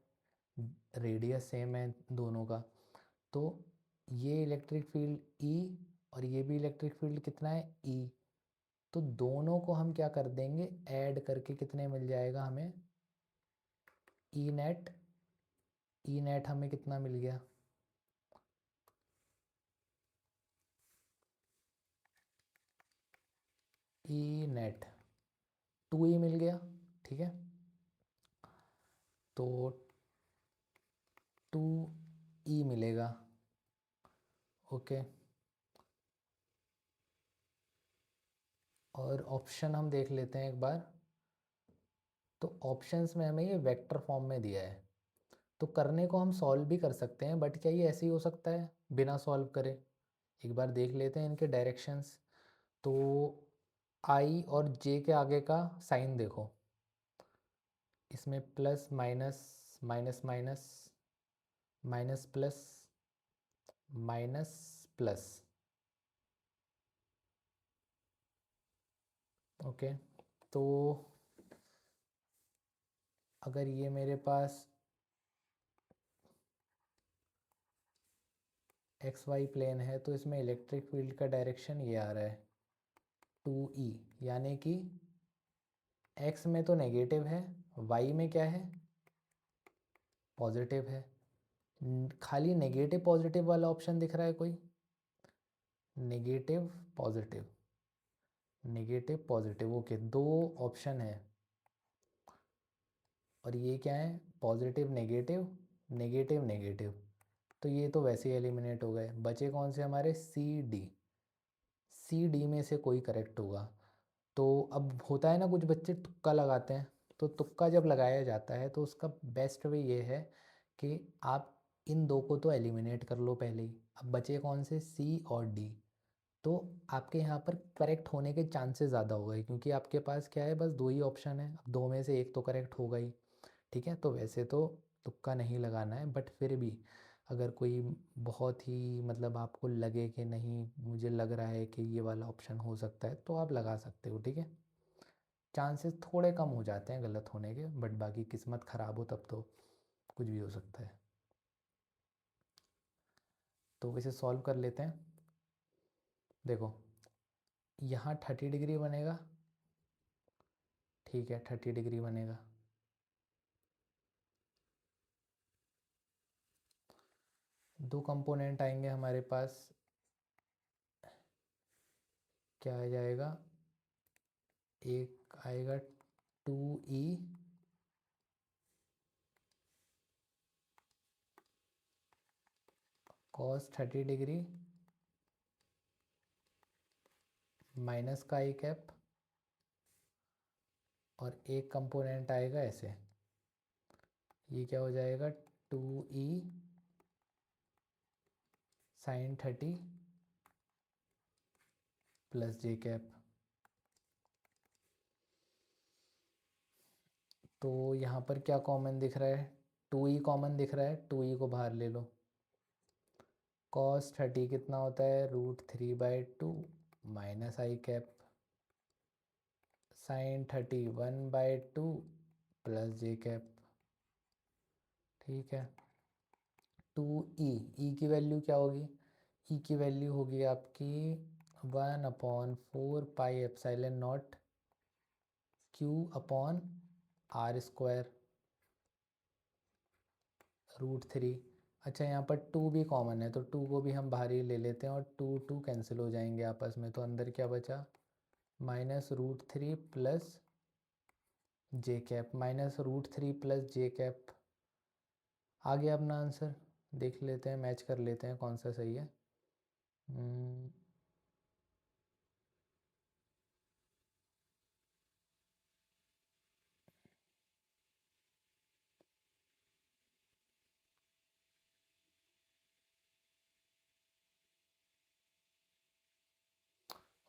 Speaker 1: रेडियस सेम है दोनों का। तो ये इलेक्ट्रिक फील्ड ई और ये भी इलेक्ट्रिक फील्ड कितना है ई। तो दोनों को हम क्या कर देंगे, ऐड करके कितने मिल जाएगा हमें, ई नेट। ई नेट हमें कितना मिल गया, ई नेट 2E मिल गया। ठीक है, तो 2E मिलेगा। ओके, और ऑप्शन हम देख लेते हैं एक बार। तो ऑप्शंस में हमें ये वेक्टर फॉर्म में दिया है, तो करने को हम सॉल्व भी कर सकते हैं, बट क्या ये ऐसे ही हो सकता है बिना सॉल्व करे। एक बार देख लेते हैं इनके डायरेक्शंस। तो आई और जे के आगे का साइन देखो, इसमें plus minus, minus minus, minus plus, minus plus. Okay, तो अगर ये मेरे पास एक्स वाई प्लेन है तो इसमें इलेक्ट्रिक फील्ड का डायरेक्शन ये आ रहा है 2E, यानी कि एक्स में तो नेगेटिव है, वाई में क्या है, पॉजिटिव है। खाली नेगेटिव पॉजिटिव वाला ऑप्शन दिख रहा है कोई, negative positive, negative positive. Okay, दो ऑप्शन है, और ये क्या है, पॉजिटिव नेगेटिव, नेगेटिव नेगेटिव। तो ये तो वैसे ही एलिमिनेट हो गए, बचे कौन से हमारे, सी डी। सी डी में से कोई करेक्ट होगा। तो अब होता है ना, कुछ बच्चे तुक्का लगाते हैं, तो तुक्का जब लगाया जाता है तो उसका बेस्ट वे ये है कि आप इन दो को तो एलिमिनेट कर लो पहले ही। अब बचे कौन से, सी और डी। तो आपके यहाँ पर करेक्ट होने के चांसेस ज़्यादा हो गए, क्योंकि आपके पास क्या है, बस दो ही ऑप्शन है, अब दो में से एक तो करेक्ट होगा ही। ठीक है, तो वैसे तो तुक्का नहीं लगाना है, बट फिर भी अगर कोई बहुत ही मतलब आपको लगे कि नहीं मुझे लग रहा है कि ये वाला ऑप्शन हो सकता है, तो आप लगा सकते हो। ठीक है, चांसेस थोड़े कम हो जाते हैं गलत होने के, बट बाकी किस्मत ख़राब हो तब तो कुछ भी हो सकता है। तो इसे सॉल्व कर लेते हैं। देखो, यहाँ 30 डिग्री बनेगा। ठीक है, 30 डिग्री बनेगा। दो कंपोनेंट आएंगे हमारे पास, क्या आ जाएगा, एक आएगा 2E कॉस 30 डिग्री माइनस का आई कैप, और एक कंपोनेंट आएगा ऐसे, ये क्या हो जाएगा, 2E साइन 30 प्लस जे कैप। तो यहाँ पर क्या कॉमन दिख रहा है, 2E कॉमन दिख रहा है, 2E को बाहर ले लो। कॉस 30 कितना होता है, √3/2 माइनस आई कैप, साइन 30 1/2 प्लस जे कैप। ठीक है, 2E, ई की वैल्यू क्या होगी, ई की वैल्यू होगी आपकी 1/4 पाई एप्सिलॉन नॉट Q/r², √3। अच्छा, यहाँ पर 2 भी कॉमन है, तो 2 को भी हम बाहर ही ले लेते हैं, और 2 2 कैंसिल हो जाएंगे आपस में, तो अंदर क्या बचा, -√3 प्लस जे कैप, -√3 प्लस जे कैप। आ गया अपना आंसर। देख लेते हैं, मैच कर लेते हैं कौन सा सही है।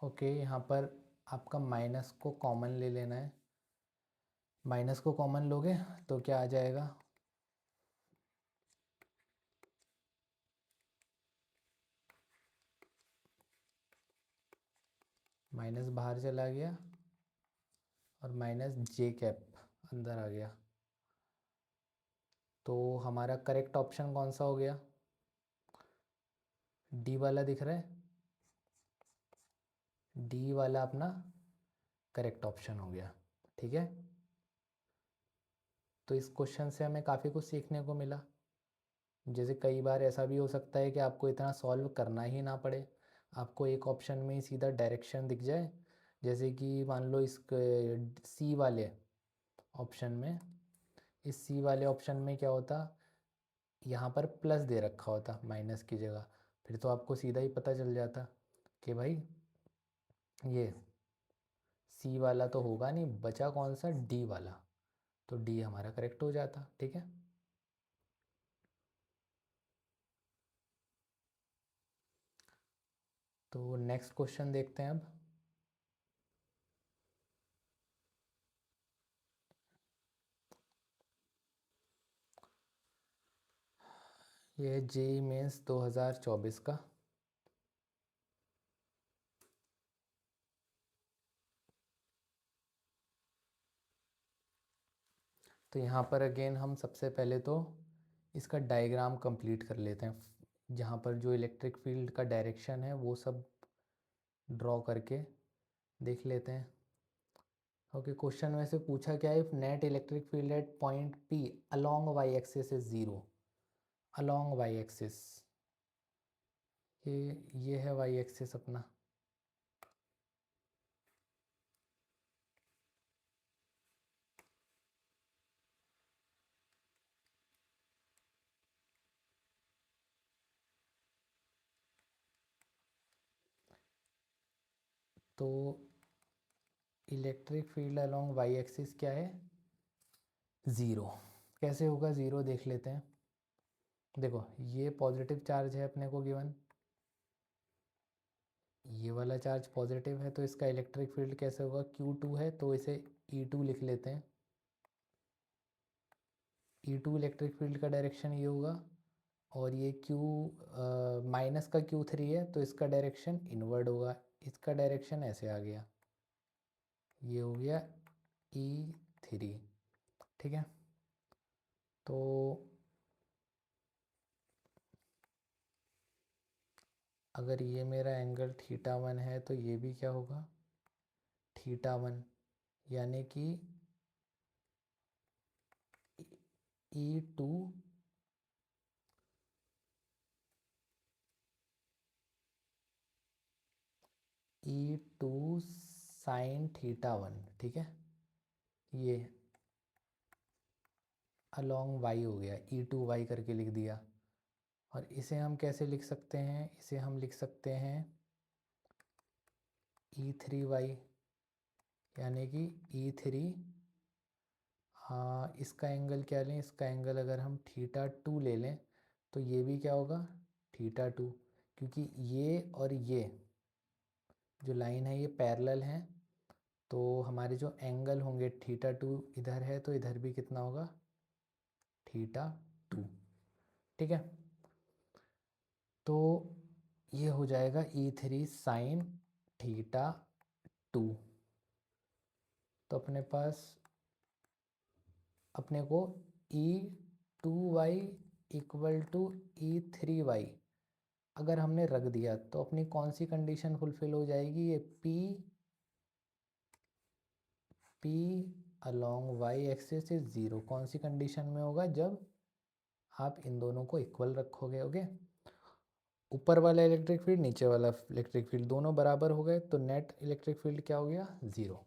Speaker 1: ओके, यहाँ पर आपका माइनस को कॉमन ले लेना है। माइनस को कॉमन लोगे तो क्या आ जाएगा, माइनस बाहर चला गया, और माइनस जे कैप अंदर आ गया। तो हमारा करेक्ट ऑप्शन कौन सा हो गया? डी वाला दिख रहा है, डी वाला अपना करेक्ट ऑप्शन हो गया। ठीक है, तो इस क्वेश्चन से हमें काफ़ी कुछ सीखने को मिला। जैसे कई बार ऐसा भी हो सकता है कि आपको इतना सॉल्व करना ही ना पड़े, आपको एक ऑप्शन में ही सीधा डायरेक्शन दिख जाए। जैसे कि मान लो इस सी वाले ऑप्शन में, इस सी वाले ऑप्शन में क्या होता, यहाँ पर प्लस दे रखा होता माइनस की जगह, फिर तो आपको सीधा ही पता चल जाता कि भाई ये सी वाला तो होगा नहीं, बचा कौन सा, डी वाला, तो डी हमारा करेक्ट हो जाता। ठीक है, तो नेक्स्ट क्वेश्चन देखते हैं अब। ये है जेई मेंस 2024 का। तो यहाँ पर अगेन हम सबसे पहले तो इसका डायग्राम कंप्लीट कर लेते हैं, जहाँ पर जो इलेक्ट्रिक फील्ड का डायरेक्शन है वो सब ड्रॉ करके देख लेते हैं। ओके, क्वेश्चन में से पूछा क्या है, if net electric field at point p along y axis is zero. Along y axis, ये है वाई एक्सिस अपना। तो electric field along y axis क्या है, ज़ीरो। कैसे होगा ज़ीरो, देख लेते हैं। देखो ये पॉजिटिव चार्ज है अपने को गिवन, ये वाला चार्ज पॉजिटिव है, तो इसका इलेक्ट्रिक फील्ड कैसे होगा, Q2 है तो इसे E2 लिख लेते हैं। E2 इलेक्ट्रिक फील्ड का डायरेक्शन ये होगा, और ये Q माइनस का Q3 है तो इसका डायरेक्शन इनवर्ड होगा, इसका डायरेक्शन ऐसे आ गया, ये हो गया E3। ठीक है, तो अगर ये मेरा एंगल θ1 है तो ये भी क्या होगा, θ1, यानी कि E2 E2 साइन θ1। ठीक है, ये अलोंग वाई हो गया, E2 वाई करके लिख दिया। और इसे हम कैसे लिख सकते हैं, इसे हम लिख सकते हैं E3 वाई, यानी कि E3, हाँ इसका एंगल क्या लें, इसका एंगल अगर हम θ2 ले लें तो ये भी क्या होगा, θ2, क्योंकि ये और ये जो लाइन है ये पैरेलल हैं, तो हमारे जो एंगल होंगे θ2 इधर है तो इधर भी कितना होगा, θ2। ठीक है, तो ये हो जाएगा E3 साइन θ2। तो अपने पास, अपने को E2y इक्वल टू E3y अगर हमने रख दिया तो अपनी कौन सी कंडीशन फुलफिल हो जाएगी, ये P along y axis is zero, कौन सी कंडीशन में होगा, जब आप इन दोनों को इक्वल रखोगे। ओके, ऊपर वाला इलेक्ट्रिक फील्ड नीचे वाला इलेक्ट्रिक फील्ड दोनों बराबर हो गए, तो नेट इलेक्ट्रिक फील्ड क्या हो गया, ज़ीरो।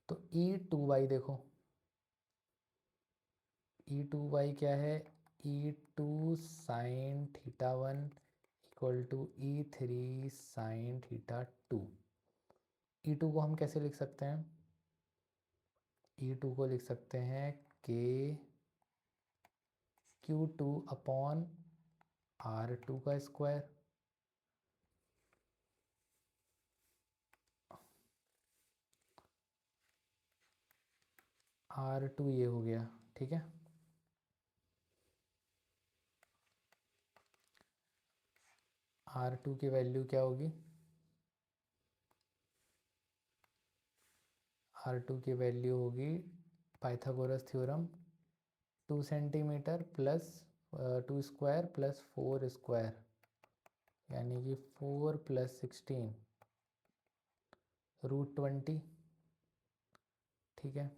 Speaker 1: तो E2y देखो, E2y क्या है, E2 sign θ1 equal to E3 sign θ2। E2 को हम कैसे लिख सकते हैं, E2 को लिख सकते हैं K Q2 अपॉन R2 का स्क्वायर। R2 ये हो गया। ठीक है, R2 की वैल्यू क्या होगी, R2 की वैल्यू होगी Pythagoras theorem 2 centimetre plus 2 square plus 4 square, यानी कि 4 प्लस 16 √20। ठीक है,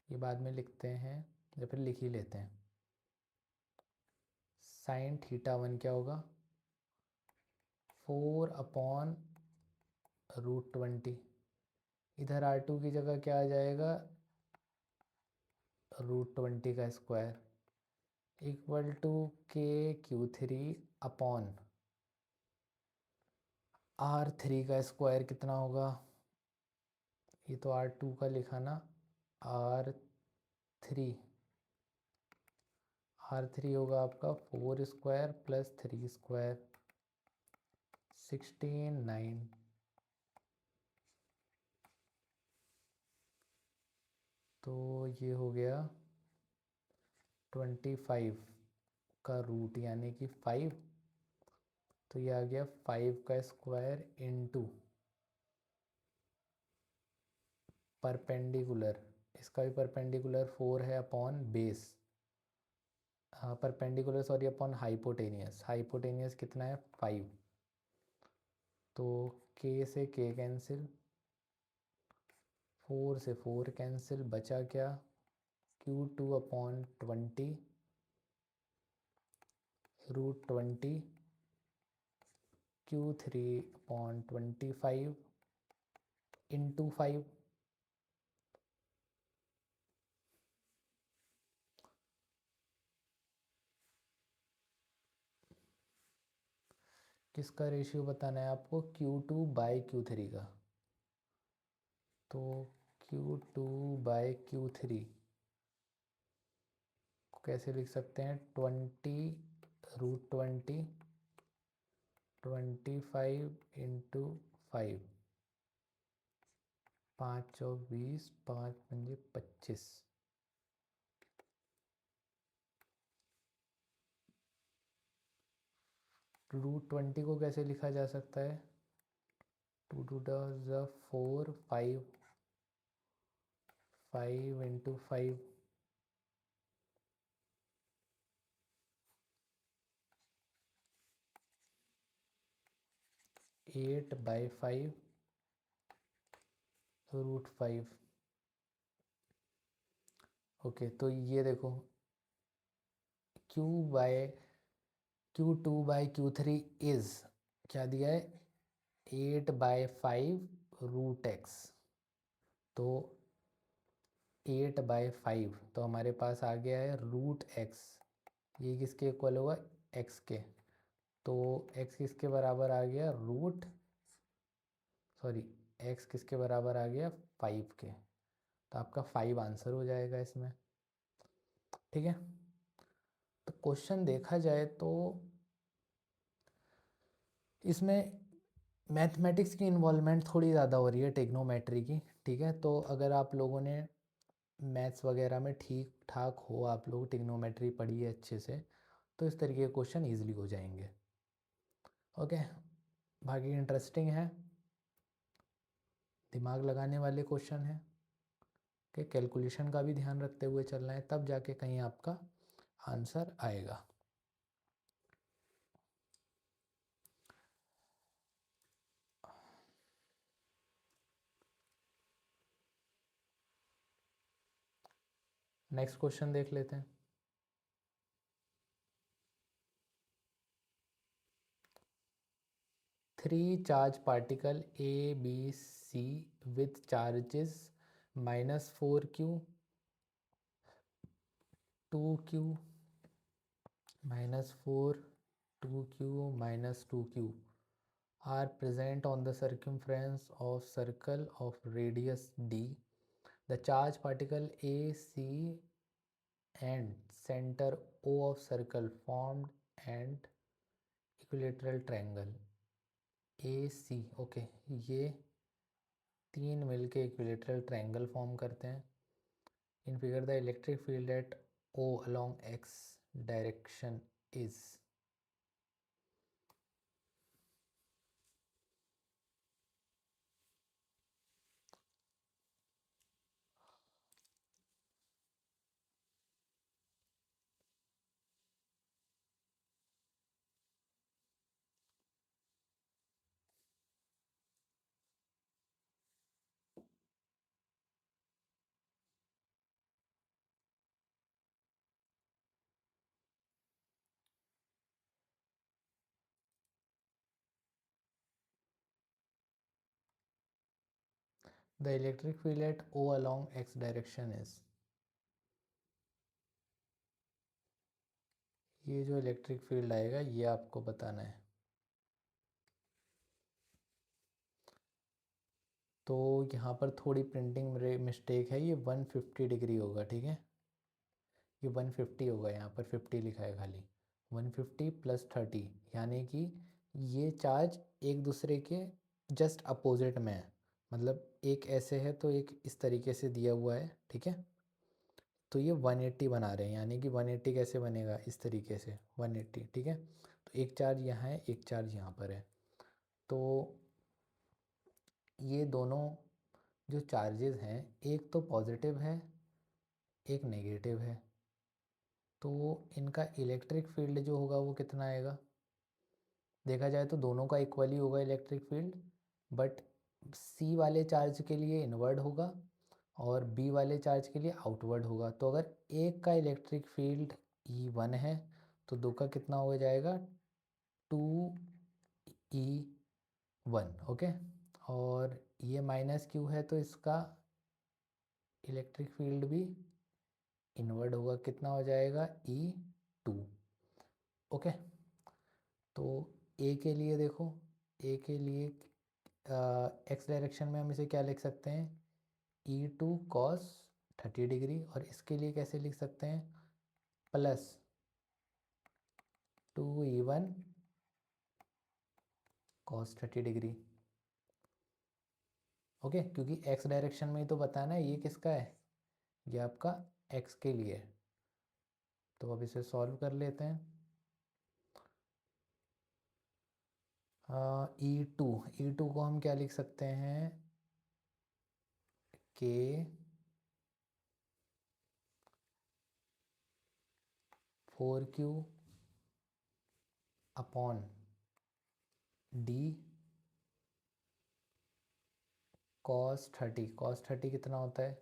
Speaker 1: ये बाद में लिखते हैं या फिर लिख ही लेते हैं। साइन θ1 क्या होगा? 4/√20। इधर R2 की जगह क्या आ जाएगा? √20 का square equal to KQ3 upon R3 का स्क्वायर कितना होगा? ये तो R2 का लिखा ना, R3 होगा आपका 4 स्क्वायर प्लस 3 स्क्वायर 16 9। तो ये हो गया 25 का रूट यानी कि 5। तो ये आ गया 5 का स्क्वायर इंटू परपेंडिकुलर, इसका भी परपेंडिकुलर 4 है अपॉन बेस, हाँ perpendicular sorry upon hypotenuse, hypotenuse कितना है 5। तो k से k कैंसिल, 4 से 4 कैंसिल, बचा क्या? Q2/20 √20 Q3/25 into 5। किसका रेशियो बताना है आपको? Q2/Q3 का। तो Q2/Q3 को कैसे लिख सकते हैं? 20 √20 25 इंटू 5, 5 चौक 20, 5 पंजे 25। √20 को कैसे लिखा जा सकता है? 2 2 ज़ा 4, 5 इंटू 5, 8/5 √5। ओके, तो ये देखो Q2/Q3 इज क्या दिया है? 8/5 √x। तो 8/5 तो हमारे पास आ गया है √x। ये किसके इक्वल होगा? x के। तो x किसके बराबर आ गया? x किसके बराबर आ गया? 5 के। तो आपका 5 आंसर हो जाएगा इसमें। ठीक है, तो क्वेश्चन देखा जाए तो इसमें मैथमेटिक्स की इन्वॉल्वमेंट थोड़ी ज़्यादा हो रही है ट्रिग्नोमेट्री की। ठीक है, तो अगर आप लोगों ने मैथ्स वगैरह में ठीक ठाक हो, आप लोग ट्रिग्नोमेट्री पढ़ी है अच्छे से, तो इस तरीके के क्वेश्चन ईजिली हो जाएंगे। ओके, बाकी इंटरेस्टिंग है, दिमाग लगाने वाले क्वेश्चन हैं कि कैलकुलेशन का भी ध्यान रखते हुए चलना है, तब जाके कहीं आपका आंसर आएगा। नेक्स्ट क्वेश्चन देख लेते हैं। Three charge particle ABC with charges -4Q, 2Q, -4, 2Q, -2Q are present on the circumference of circle of radius D. The charge particle AC and center O of circle formed an equilateral triangle AC। Okay, ये तीन मिलके equilateral triangle form करते हैं। इन figure the electric field eight O along X direction is. The electric field eight O along x direction is, ये जो electric field आएगा ये आपको बताना है। तो यहाँ पर थोड़ी प्रिंटिंग मिस्टेक है, ये 150 डिग्री होगा, ठीक है, ये 150 होगा, यहाँ पर 50 लिखा है खाली, 150 + 30, यानी कि ये चार्ज एक दूसरे के जस्ट अपोजिट में है, मतलब एक ऐसे है तो एक इस तरीके से दिया हुआ है, ठीक है। तो ये 180 बना रहे हैं, यानी कि 180 कैसे बनेगा, इस तरीके से 180, ठीक है। तो एक चार्ज यहाँ है, एक चार्ज यहाँ पर है, तो ये दोनों जो चार्जेस हैं, एक तो पॉजिटिव है, एक नेगेटिव है, तो इनका इलेक्ट्रिक फील्ड जो होगा वो कितना आएगा, देखा जाए तो दोनों का इक्वली होगा इलेक्ट्रिक फील्ड, बट सी वाले चार्ज के लिए इनवर्ड होगा और बी वाले चार्ज के लिए आउटवर्ड होगा। तो अगर एक का इलेक्ट्रिक फील्ड E1 है तो दो का कितना हो जाएगा, 2E1, ओके। और ये -Q है तो इसका इलेक्ट्रिक फील्ड भी इनवर्ड होगा, कितना हो जाएगा, E2, ओके। तो ए के लिए देखो, ए के लिए एक्स डायरेक्शन में हम इसे क्या लिख सकते हैं, E2 cos 30 डिग्री, और इसके लिए कैसे लिख सकते हैं, +2E1 cos 30 डिग्री, ओके, क्योंकि एक्स डायरेक्शन में ही तो बताना है ये किसका है, ये आपका एक्स के लिए है। तो अब इसे सॉल्व कर लेते हैं। E2 को हम क्या लिख सकते हैं, के 4Q अपॉन D cos 30 कितना होता है,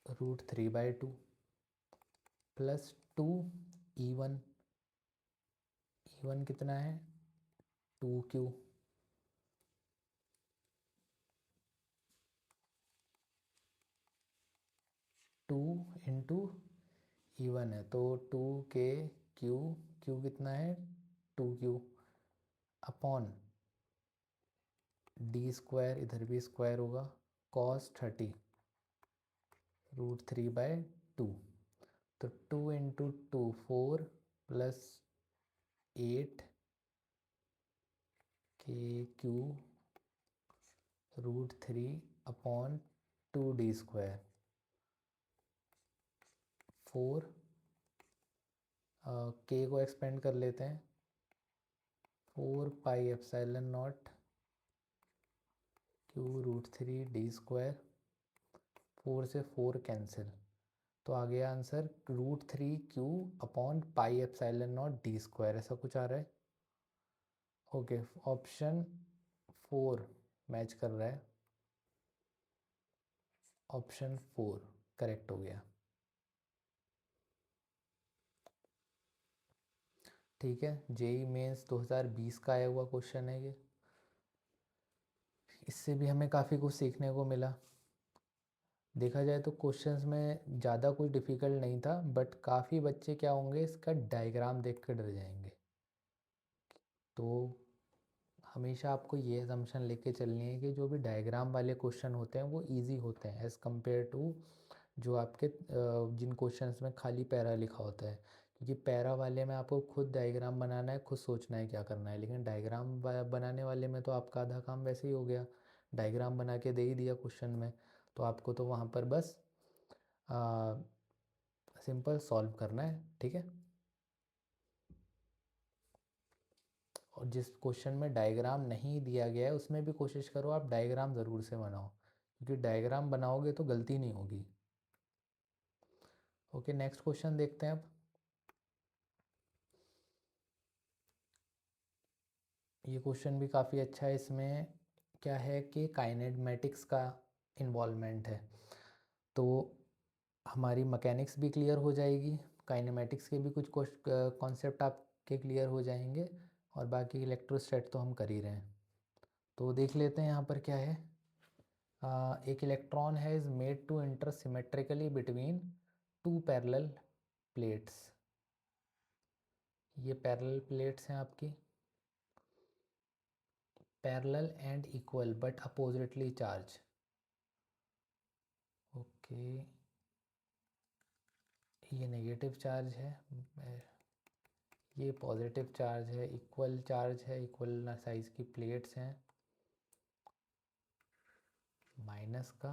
Speaker 1: √3/2 +2E1, E1 कितना है, 2Q, 2 इंटू E1 है तो 2Q, Q कितना है, 2Q अपॉन D², इधर भी स्क्वायर होगा, cos 30 √3/2, तो 2 इंटू 2 4 +8 KQ √3/2D², 4 K को एक्सपेंड कर लेते हैं, 4πε0 Q √3D², 4 से 4 कैंसिल, तो आ गया आंसर √3Q/πε0D², ऐसा कुछ आ रहा है, ओके। ऑप्शन 4 मैच कर रहा है, ऑप्शन 4 करेक्ट हो गया, ठीक है। जेई मेंस 2020 का आया हुआ क्वेश्चन है ये, इससे भी हमें काफ़ी कुछ सीखने को मिला। देखा जाए तो क्वेश्चंस में ज़्यादा कुछ डिफ़िकल्ट नहीं था, बट काफ़ी बच्चे क्या होंगे, इसका डायग्राम देख कर डर जाएंगे। तो हमेशा आपको ये असम्पशन लेके चलनी है कि जो भी डायग्राम वाले क्वेश्चन होते हैं वो इजी होते हैं एज़ कम्पेयर टू जो आपके जिन क्वेश्चंस में खाली पैरा लिखा होता है, क्योंकि पैरा वाले में आपको खुद डायग्राम बनाना है, खुद सोचना है क्या करना है, लेकिन डायग्राम बनाने वाले में तो आपका आधा काम वैसे ही हो गया, डायग्राम बना के दे ही दिया क्वेश्चन में, तो आपको तो वहाँ पर बस सिंपल सॉल्व करना है, ठीक है। और जिस क्वेश्चन में डायग्राम नहीं दिया गया है उसमें भी कोशिश करो आप डायग्राम ज़रूर से बनाओ, क्योंकि डायग्राम बनाओगे तो गलती नहीं होगी। ओके, नेक्स्ट क्वेश्चन देखते हैं अब। ये क्वेश्चन भी काफ़ी अच्छा है, इसमें क्या है कि काइनेमेटिक्स का इन्वॉल्वमेंट है, तो हमारी मैकेनिक्स भी क्लियर हो जाएगी, काइनेमेटिक्स के भी कुछ कॉन्सेप्ट आपके क्लियर हो जाएंगे, और बाकी इलेक्ट्रोस्टैट तो हम कर ही रहे हैं। तो देख लेते हैं यहाँ पर क्या है। एक इलेक्ट्रॉन है is made to enter symmetrically between two parallel plates. ये पैरेलल प्लेट्स हैं आपकी, parallel and equal but oppositely charge. Okay, ये नेगेटिव चार्ज है, ये पॉजिटिव चार्ज है, इक्वल चार्ज है, इक्वल साइज की प्लेट्स हैं, माइनस का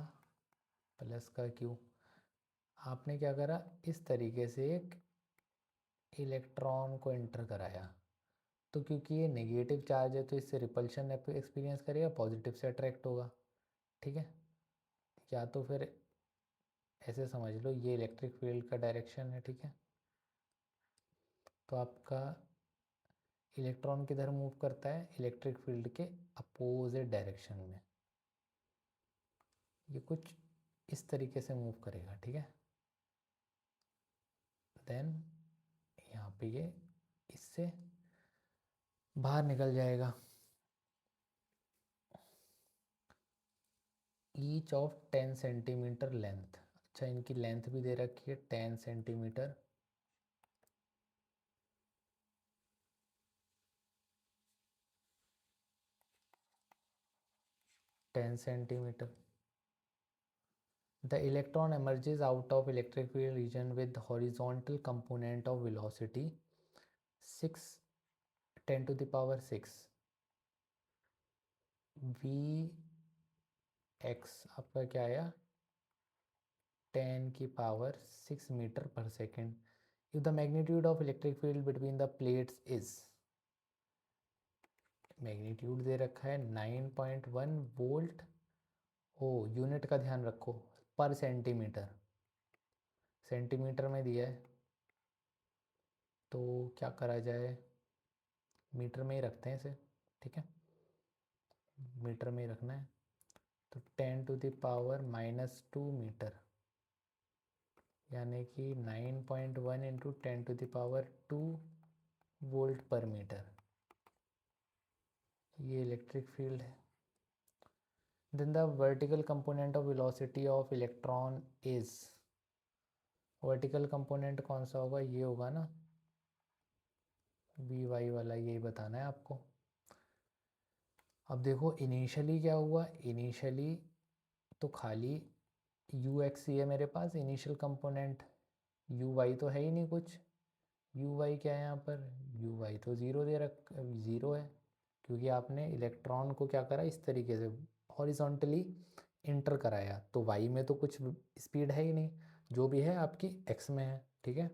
Speaker 1: प्लस का क्यू। आपने क्या करा, इस तरीके से एक इलेक्ट्रॉन को एंटर कराया, तो क्योंकि ये नेगेटिव चार्ज है तो इससे रिपल्शन एक्सपीरियंस करेगा, पॉजिटिव से अट्रैक्ट होगा। ठीक है, या तो फिर ऐसे समझ लो ये इलेक्ट्रिक फील्ड का डायरेक्शन है। ठीक है, तो आपका इलेक्ट्रॉन किधर मूव करता है, इलेक्ट्रिक फील्ड के अपोजिट डायरेक्शन में। ये कुछ इस तरीके से मूव करेगा। ठीक है, देन यहाँ पे ये इससे बाहर निकल जाएगा। Each of 10 centimetre length. अच्छा, इनकी लेंथ भी दे रखी है 10 centimetre. The electron emerges out of electric field region with horizontal component of velocity 6 10 to the power 6 Vx। आपका क्या आया, 10 की power 6 metre per second. If the magnitude of electric field between the plates is, magnitude दे रखा है 9.1 volt. ओ, unit का ध्यान रखो, पर सेंटीमीटर, सेंटीमीटर में दिया है तो क्या करा जाए, मीटर में ही रखते हैं इसे। ठीक है, मीटर में ही रखना है, तो 10 टू द पावर -2 मीटर, यानी कि 9.1 into 10 to the power 2 volt per metre. ये इलेक्ट्रिक फील्ड है। Then the vertical component of velocity of electron is, vertical component कौन सा होगा, ये होगा ना, वी वाई वाला, यही बताना है आपको। अब देखो इनिशियली क्या हुआ, इनिशियली तो खाली यू एक्स ही है मेरे पास इनिशियल कंपोनेंट, यू वाई तो है ही नहीं कुछ। यू वाई क्या है यहाँ पर, यू वाई तो ज़ीरो दे रख, ज़ीरो है, क्योंकि आपने इलेक्ट्रॉन को क्या करा, इस तरीके से हॉरिजॉन्टली इंटर कराया, तो वाई में तो कुछ स्पीड है ही नहीं, जो भी है आपकी एक्स में है। ठीक है,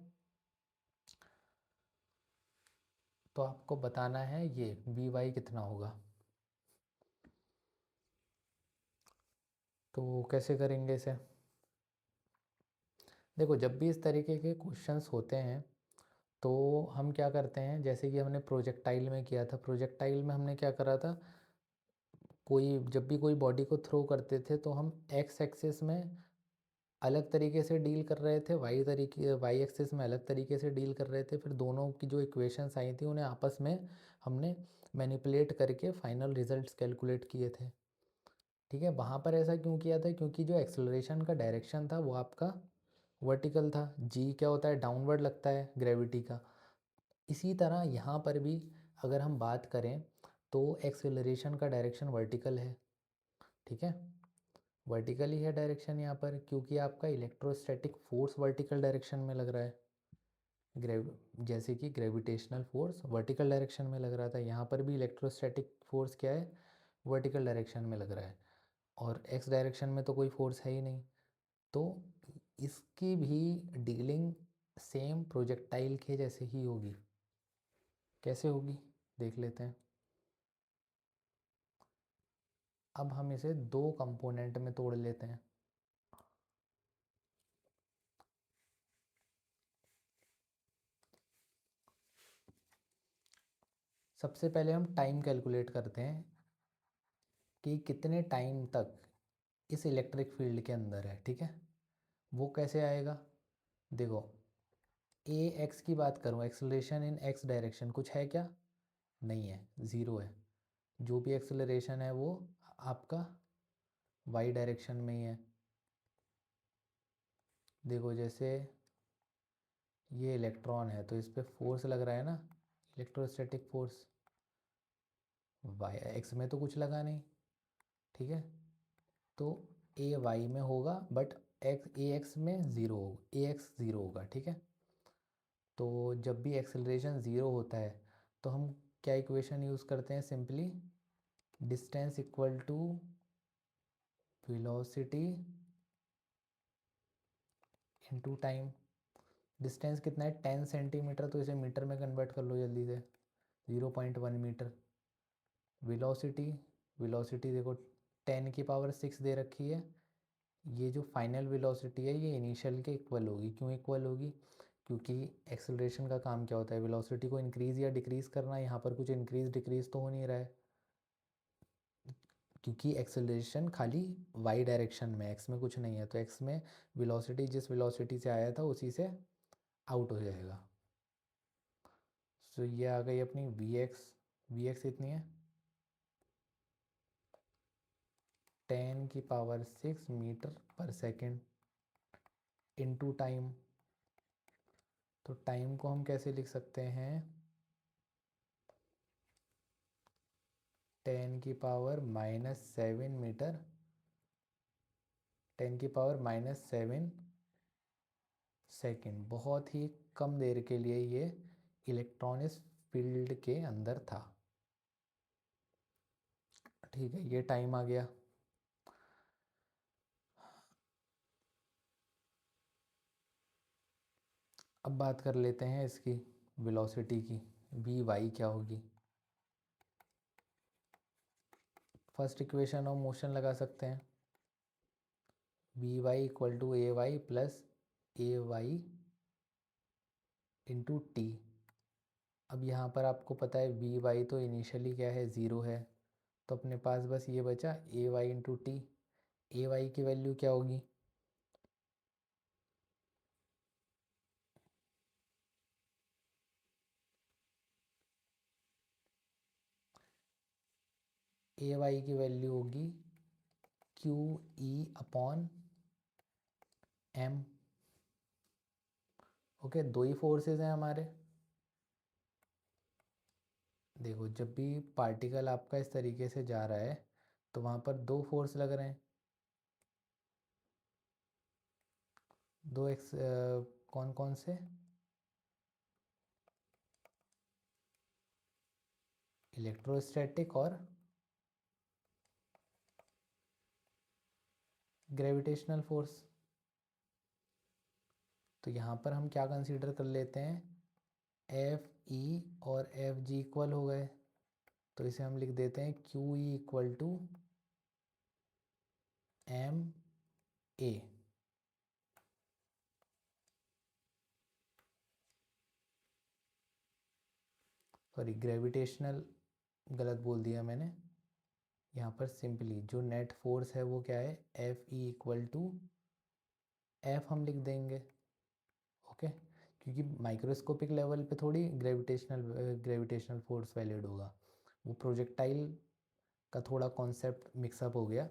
Speaker 1: तो आपको बताना है ये वी वाई कितना होगा। तो कैसे करेंगे इसे, देखो जब भी इस तरीके के क्वेश्चंस होते हैं तो हम क्या करते हैं, जैसे कि हमने प्रोजेक्टाइल में किया था, प्रोजेक्टाइल में हमने क्या करा था, कोई जब भी कोई बॉडी को थ्रो करते थे तो हम एक्स एक्सिस में अलग तरीके से डील कर रहे थे, वाई एक्सिस में अलग तरीके से डील कर रहे थे, फिर दोनों की जो इक्वेशंस आई थी उन्हें आपस में हमने मैनिपुलेट करके फाइनल रिजल्ट्स कैलकुलेट किए थे। ठीक है, वहाँ पर ऐसा क्यों किया था, क्योंकि जो एक्सेलरेशन का डायरेक्शन था वो आपका वर्टिकल था, जी क्या होता है, डाउनवर्ड लगता है ग्रेविटी का। इसी तरह यहाँ पर भी अगर हम बात करें तो एक्सेलरेशन का डायरेक्शन वर्टिकल है। ठीक है, वर्टिकल ही है डायरेक्शन यहाँ पर, क्योंकि आपका इलेक्ट्रोस्टैटिक फोर्स वर्टिकल डायरेक्शन में लग रहा है, जैसे कि ग्रेविटेशनल फोर्स वर्टिकल डायरेक्शन में लग रहा था, यहाँ पर भी इलेक्ट्रोस्टैटिक फोर्स क्या है, वर्टिकल डायरेक्शन में लग रहा है, और एक्स डायरेक्शन में तो कोई फोर्स है ही नहीं। तो इसकी भी डीलिंग सेम प्रोजेक्टाइल के जैसे ही होगी। कैसे होगी देख लेते हैं। अब हम इसे दो कंपोनेंट में तोड़ लेते हैं। सबसे पहले हम टाइम कैलकुलेट करते हैं कि कितने टाइम तक इस इलेक्ट्रिक फील्ड के अंदर है। ठीक है, वो कैसे आएगा, देखो ए एक्स की बात करूँ, एक्सेलरेशन इन एक्स डायरेक्शन कुछ है क्या, नहीं है, ज़ीरो है। जो भी एक्सेलरेशन है वो आपका वाई डायरेक्शन में ही है। देखो जैसे ये इलेक्ट्रॉन है तो इस पर फोर्स लग रहा है ना, इलेक्ट्रोस्टैटिक फोर्स। वाई एक्स में तो कुछ लगा नहीं, ठीक है। तो ए वाई में होगा बट एक्स ए एक्स में ज़ीरो होगा, ए एक्स ज़ीरो होगा, ठीक है। तो जब भी एक्सेलरेशन ज़ीरो होता है तो हम क्या इक्वेशन यूज़ करते हैं, simply distance equal to velocity into time. Distance कितना है, 10 सेंटीमीटर, तो इसे मीटर में कन्वर्ट कर लो जल्दी से, 0.1 मीटर। वेलोसिटी, वेलोसिटी देखो 10⁻⁶ दे रखी है। ये जो फाइनल वेलोसिटी है ये इनिशियल के इक्वल होगी। क्यों इक्वल होगी, क्योंकि एक्सेलरेशन का काम क्या होता है, वेलोसिटी को इंक्रीज़ या डिक्रीज़ करना। यहाँ पर कुछ इंक्रीज़ डिक्रीज़ तो हो नहीं रहा है, क्योंकि एक्सेलरेशन खाली वाई डायरेक्शन में, एक्स में कुछ नहीं है। तो एक्स में वेलोसिटी जिस वेलोसिटी से आया था उसी से आउट हो जाएगा। सो ये आ गई अपनी वी एक्स। वी एक्स इतनी है 10⁻⁶ metre per second into time. तो टाइम को हम कैसे लिख सकते हैं, 10⁻⁻7 मीटर, 10⁻⁻7 सेकेंड। बहुत ही कम देर के लिए ये इलेक्ट्रॉन इस फील्ड के अंदर था, ठीक है। ये टाइम आ गया। अब बात कर लेते हैं इसकी वेलोसिटी की, वी वाई क्या होगी। फर्स्ट इक्वेशन ऑफ मोशन लगा सकते हैं, v y equal to a y plus a y into t. अब यहाँ पर आपको पता है वी वाई तो इनिशियली क्या है, ज़ीरो है। तो अपने पास बस ये बचा a y into t. A y की वैल्यू क्या होगी, ए वाई की वैल्यू होगी q e upon m. Okay, दो ही फोर्सेस हैं हमारे। देखो जब भी पार्टिकल आपका इस तरीके से जा रहा है तो वहाँ पर दो फोर्स लग रहे हैं, दो एक्स, कौन कौन से, इलेक्ट्रोस्टैटिक और ग्रेविटेशनल फोर्स। तो यहाँ पर हम क्या कंसीडर कर लेते हैं, एफ ई और एफ जी इक्वल हो गए। तो इसे हम लिख देते हैं q e equal to m a. Sorry, gravitational गलत बोल दिया मैंने। यहाँ पर सिंपली जो नेट फोर्स है वो क्या है, f e equal to f हम लिख देंगे। ओके, क्योंकि माइक्रोस्कोपिक लेवल पे थोड़ी ग्रेविटेशनल फोर्स वैलिड होगा, वो प्रोजेक्टाइल का थोड़ा कॉन्सेप्ट मिक्सअप हो गया।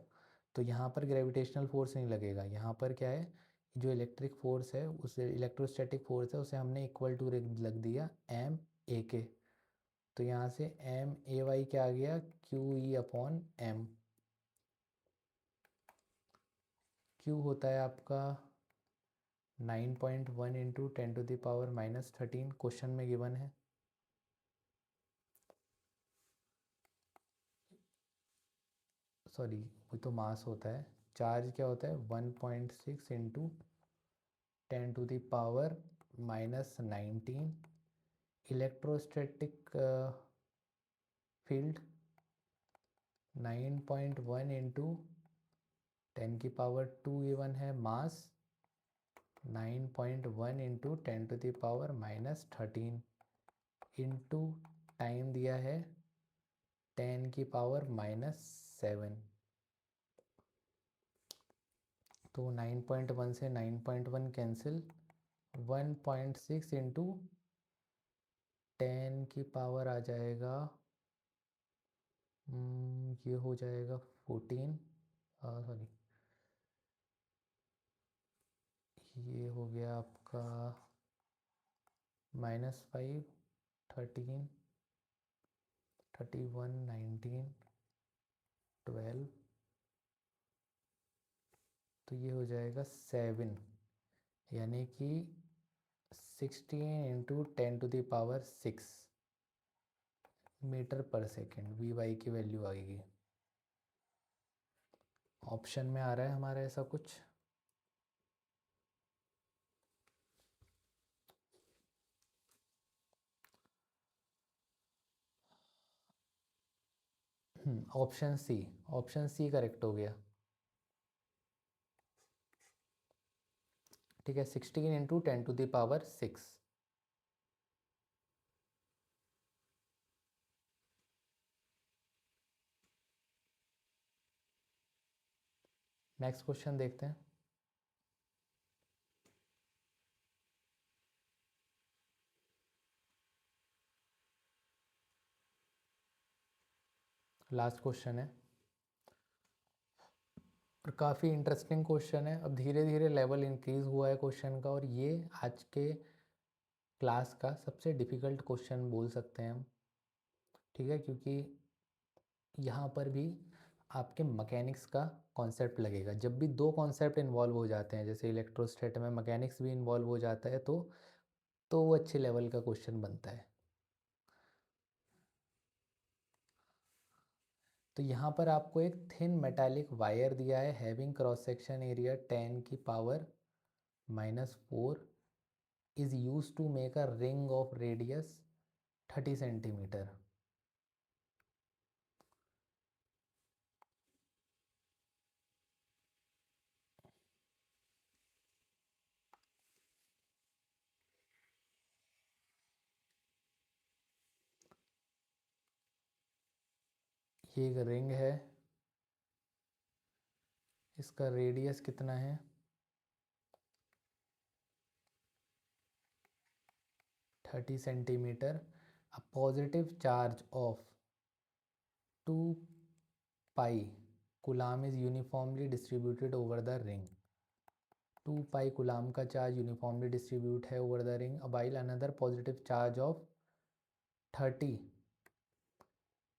Speaker 1: तो यहाँ पर ग्रेविटेशनल फोर्स नहीं लगेगा, यहाँ पर क्या है, जो इलेक्ट्रिक फोर्स है उसे, इलेक्ट्रोस्टैटिक फोर्स है उसे हमने इक्वल टू लग दिया एम ए के। तो यहाँ से एम ए वाई क्या आ गया, q e upon m. Q होता है आपका 9.1 इंटू 10⁻⁻13, क्वेश्चन में गिवन है। सॉरी, वो तो मास होता है। चार्ज क्या होता है, 1.6 into 10⁻⁻19। Electrostatic field 9.1 into 10⁻² given है। मास 9.1 इंटू 10⁻⁻13 इंटू टाइम दिया है 10⁻⁻7। तो 9.1 से 9.1 कैंसिल, 1.6 इंटू 10 की पावर आ जाएगा ये हो जाएगा 14, सॉरी, ये हो गया आपका -5, 13, 31, 19, 12, तो ये हो जाएगा 7, यानी कि 16 × 10⁶ metre per second v y की वैल्यू आएगी। ऑप्शन में आ रहा है हमारा ऐसा कुछ। Option c, option c correct हो गया। ठीक है, 16 × 10⁶। नेक्स्ट क्वेश्चन देखते हैं। लास्ट क्वेश्चन है और काफ़ी इंटरेस्टिंग क्वेश्चन है। अब धीरे धीरे लेवल इंक्रीज़ हुआ है क्वेश्चन का, और ये आज के क्लास का सबसे डिफ़िकल्ट क्वेश्चन बोल सकते हैं हम। ठीक है, क्योंकि यहाँ पर भी आपके मैकेनिक्स का कॉन्सेप्ट लगेगा। जब भी दो कॉन्सेप्ट इन्वॉल्व हो जाते हैं, जैसे इलेक्ट्रोस्टैट में मैकेनिक्स भी इन्वॉल्व हो जाता है, तो वो अच्छे लेवल का क्वेश्चन बनता है। तो यहाँ पर आपको एक थिन मेटालिक वायर दिया है, having cross section area 10⁻⁻⁴ is use to make a ring of radius 30 centimetre. ये एक रिंग है, इसका रेडियस कितना है, 30 centimetre. A positive charge of 2 pi coulomb is uniformly distributed over the ring. 2 pi coulomb का charge uniformly distribute है over the ring, while another positive charge of 30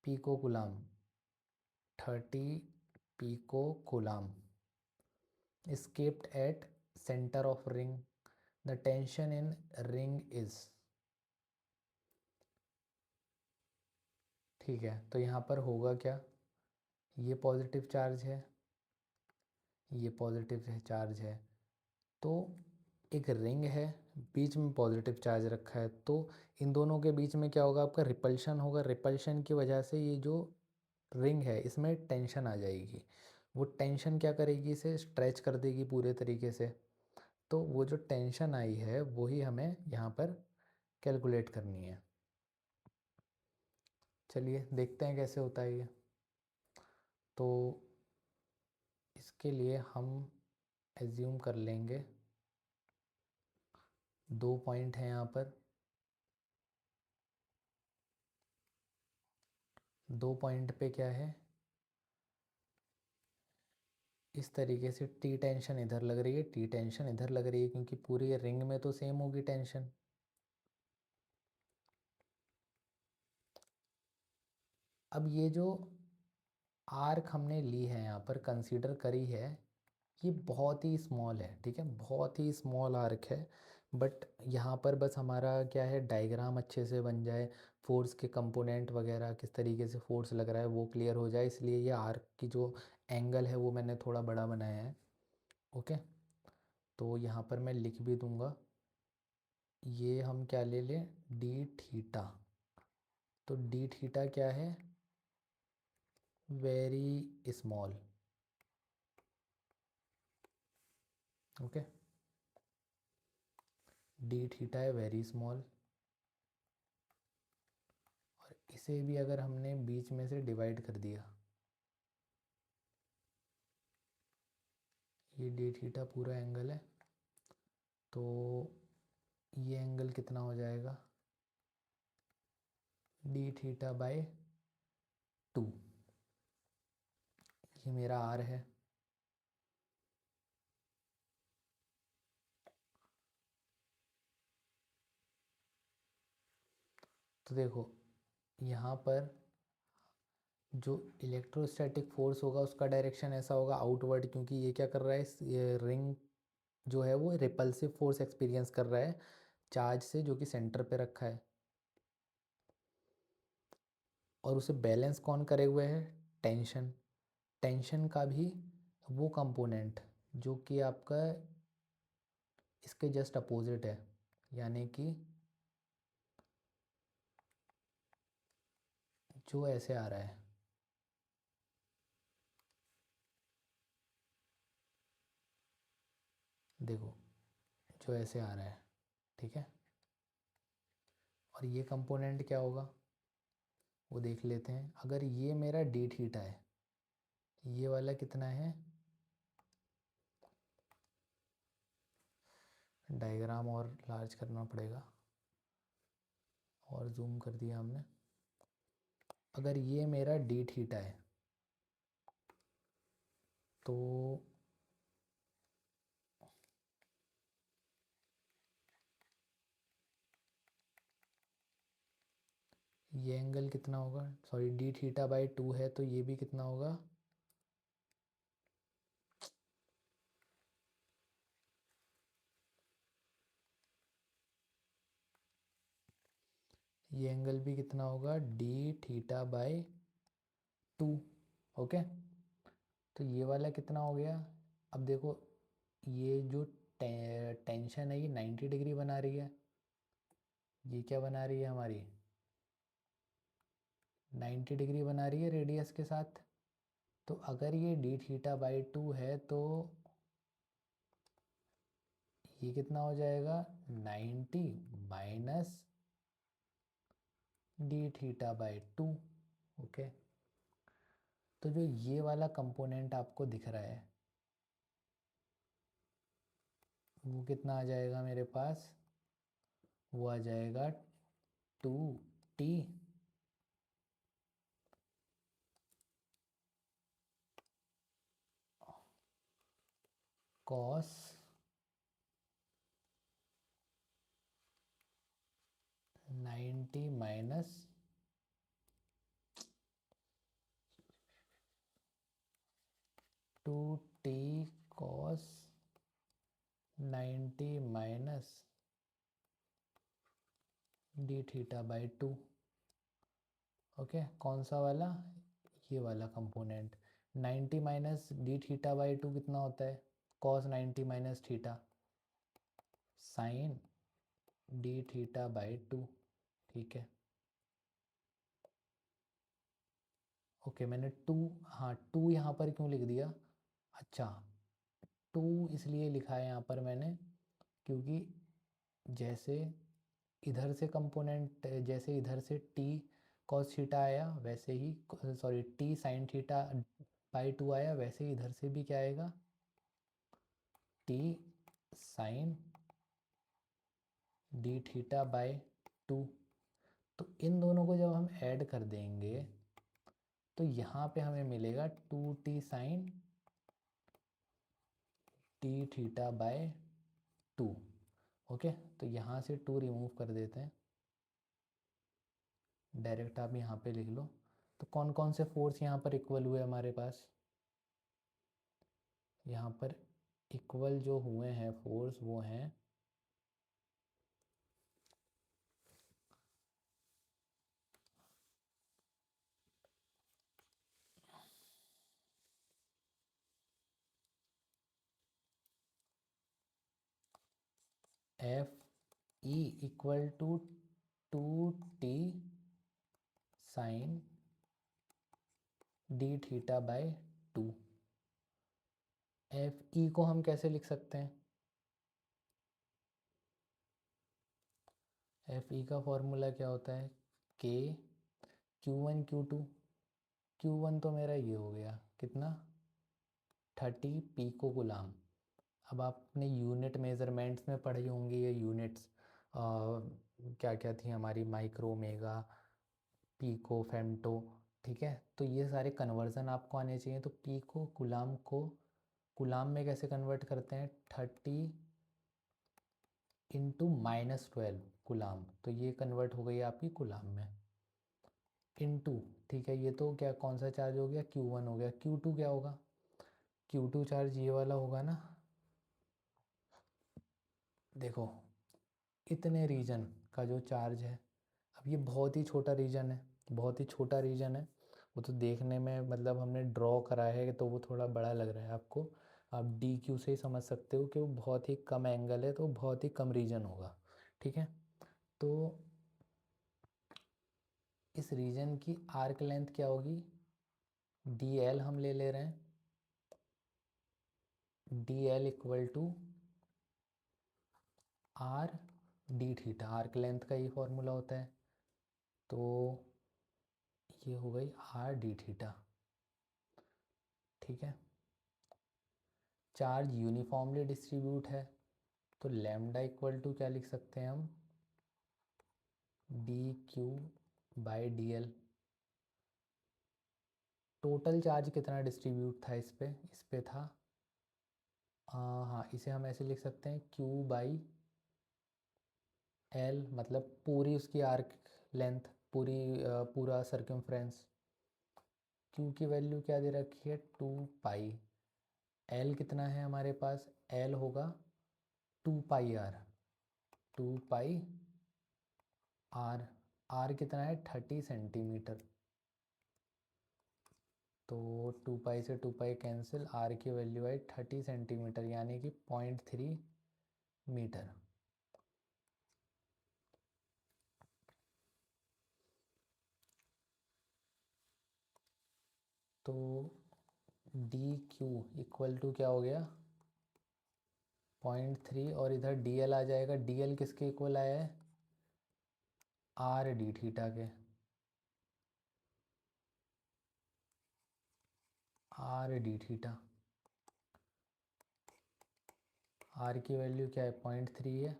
Speaker 1: pico coulomb, 30 pico coulomb is kept at center of ring. The tension in ring is, ठीक है, तो यहाँ पर होगा क्या, ये पॉजिटिव चार्ज है, ये पॉजिटिव चार्ज है, तो एक रिंग है, बीच में पॉजिटिव चार्ज रखा है, तो इन दोनों के बीच में क्या होगा, आपका रिपल्शन होगा। रिपल्शन की वजह से ये जो रिंग है इसमें टेंशन आ जाएगी। वो टेंशन क्या करेगी, इसे स्ट्रेच कर देगी पूरे तरीके से। तो वो जो टेंशन आई है वही हमें यहाँ पर कैलकुलेट करनी है। चलिए देखते हैं कैसे होता है ये। तो इसके लिए हम एज्यूम कर लेंगे 2 पॉइंट हैं यहाँ पर। 2 पॉइंट पे क्या है, इस तरीके से टी टेंशन इधर लग रही है, टी टेंशन इधर लग रही है, क्योंकि पूरी रिंग में तो सेम होगी टेंशन। अब ये जो आर्क हमने ली है यहाँ पर कंसीडर करी है, ये बहुत ही स्मॉल है। ठीक है, बहुत ही स्मॉल आर्क है, बट यहाँ पर बस हमारा क्या है, डायग्राम अच्छे से बन जाए, फोर्स के कंपोनेंट वगैरह किस तरीके से फोर्स लग रहा है वो क्लियर हो जाए, इसलिए ये आर्क की जो एंगल है वो मैंने थोड़ा बड़ा बनाया है। ओके, तो यहाँ पर मैं लिख भी दूँगा, ये हम क्या ले लें, डी थीटा। तो डी थीटा क्या है, very small. Okay, D theta है वेरी स्मॉल, और इसे भी अगर हमने बीच में से डिवाइड कर दिया, ये डी थीटा पूरा एंगल है, तो ये एंगल कितना हो जाएगा, डी थीटा बाय 2। ये मेरा आर है। तो देखो यहाँ पर जो इलेक्ट्रोस्टैटिक फोर्स होगा उसका डायरेक्शन ऐसा होगा आउटवर्ड, क्योंकि ये क्या कर रहा है, ये रिंग जो है वो रिपल्सिव फोर्स एक्सपीरियंस कर रहा है चार्ज से जो कि सेंटर पे रखा है। और उसे बैलेंस कौन करे हुए है, टेंशन। टेंशन का भी वो कंपोनेंट जो कि आपका इसके जस्ट अपोजिट है, यानी कि जो ऐसे आ रहा है, देखो जो ऐसे आ रहा है, ठीक है। और ये कंपोनेंट क्या होगा वो देख लेते हैं। अगर ये मेरा डी थीटा है, ये वाला कितना है, डायग्राम और लार्ज करना पड़ेगा, और जूम कर दिया हमने। अगर ये मेरा डी थीटा है तो ये एंगल कितना होगा, सॉरी डी थीटा बाई 2 है तो ये भी कितना होगा, ये एंगल भी कितना होगा, डी थीटा बाई 2। ओके, तो ये वाला कितना हो गया। अब देखो ये जो टेंशन है ये 90 डिग्री बना रही है, ये क्या बना रही है हमारी, 90 डिग्री बना रही है रेडियस के साथ। तो अगर ये डी थीटा बाई 2 है तो ये कितना हो जाएगा, 90 minus D theta by 2। Okay, तो जो ये वाला कंपोनेंट आपको दिख रहा है वो कितना आ जाएगा मेरे पास, वो आ जाएगा 2t cos 90 minus 2t cos 90 minus D theta by 2। Okay, कौन सा वाला, ये वाला component. 90 minus D theta by 2 कितना होता है, cos 90 minus theta sine d theta by 2। ठीक है, ओके मैंने टू, हाँ टू यहाँ पर क्यों लिख दिया, अच्छा टू इसलिए लिखा है यहाँ पर मैंने क्योंकि जैसे इधर से कंपोनेंट, जैसे इधर से टी कॉस थीटा आया वैसे ही, sorry t sine theta by 2 आया, वैसे ही इधर से भी क्या आएगा, t sine d theta by 2। तो इन दोनों को जब हम ऐड कर देंगे तो यहाँ पे हमें मिलेगा 2t sine d theta by 2। Okay, तो यहाँ से 2 रिमूव कर देते हैं, डायरेक्ट आप यहाँ पे लिख लो। तो कौन कौन से फोर्स यहाँ पर इक्वल हुए हमारे पास, यहाँ पर इक्वल जो हुए हैं फोर्स वो हैं f e equal to 2t sine d theta by 2। F e को हम कैसे लिख सकते हैं, एफ ई का फॉर्मूला क्या होता है, के Q1 Q2। Q1 तो मेरा ये हो गया कितना, 30 पीको गुलाम। अब आपने यूनिट मेज़रमेंट्स में पढ़ी होंगी ये यूनिट्स, क्या क्या थी हमारी, माइक्रो, मेगा, पीको, फेम्टो। ठीक है, तो ये सारे कन्वर्ज़न आपको आने चाहिए। तो पी को कुलाम में कैसे कन्वर्ट करते हैं, 30 इंटू -12 कुलाम, तो ये कन्वर्ट हो गई आपकी कुलाम में, इनटू, ठीक है, ये तो क्या कौन सा चार्ज हो गया, Q1 हो गया। Q2 क्या होगा, Q2 चार्ज ये वाला होगा ना, देखो इतने रीजन का जो चार्ज है। अब ये बहुत ही छोटा रीजन है, बहुत ही छोटा रीजन है, वो तो देखने में मतलब हमने ड्रॉ करा है तो वो थोड़ा बड़ा लग रहा है आपको। आप डी क्यू से ही समझ सकते हो कि वो बहुत ही कम एंगल है, तो बहुत ही कम रीजन होगा। ठीक है, तो इस रीजन की आर्क लेंथ क्या होगी, डी एल हम ले रहे हैं, d l equal to r d theta, arc length का ये फॉर्मूला होता है। तो ये हो गई आर डी थीटा। ठीक है, चार्ज यूनिफॉर्मली डिस्ट्रीब्यूट है, तो लैम्डा इक्वल टू क्या लिख सकते हैं हम, D Q by D L. Total charge कितना डिस्ट्रीब्यूट था इस पे था, हाँ इसे हम ऐसे लिख सकते हैं क्यू बाई एल, मतलब पूरी उसकी आर्क लेंथ, पूरा सर्कमफ्रेंस। क्यू की वैल्यू क्या दे रखी है, 2 पाई। एल कितना है हमारे पास, एल होगा 2 पाई आर, 2 पाई आर। आर कितना है 30 सेंटीमीटर, तो 2 पाई से 2 पाई कैंसिल, आर की वैल्यू आई 30 सेंटीमीटर, यानी कि 0.3 मीटर। तो डी क्यू इक्वल टू क्या हो गया, 0.3, और इधर डी एल आ जाएगा, डी एल किसके इक्वल आया है, आर डी थीटा के, आर डी थीटा। आर की वैल्यू क्या है, 0.3 है,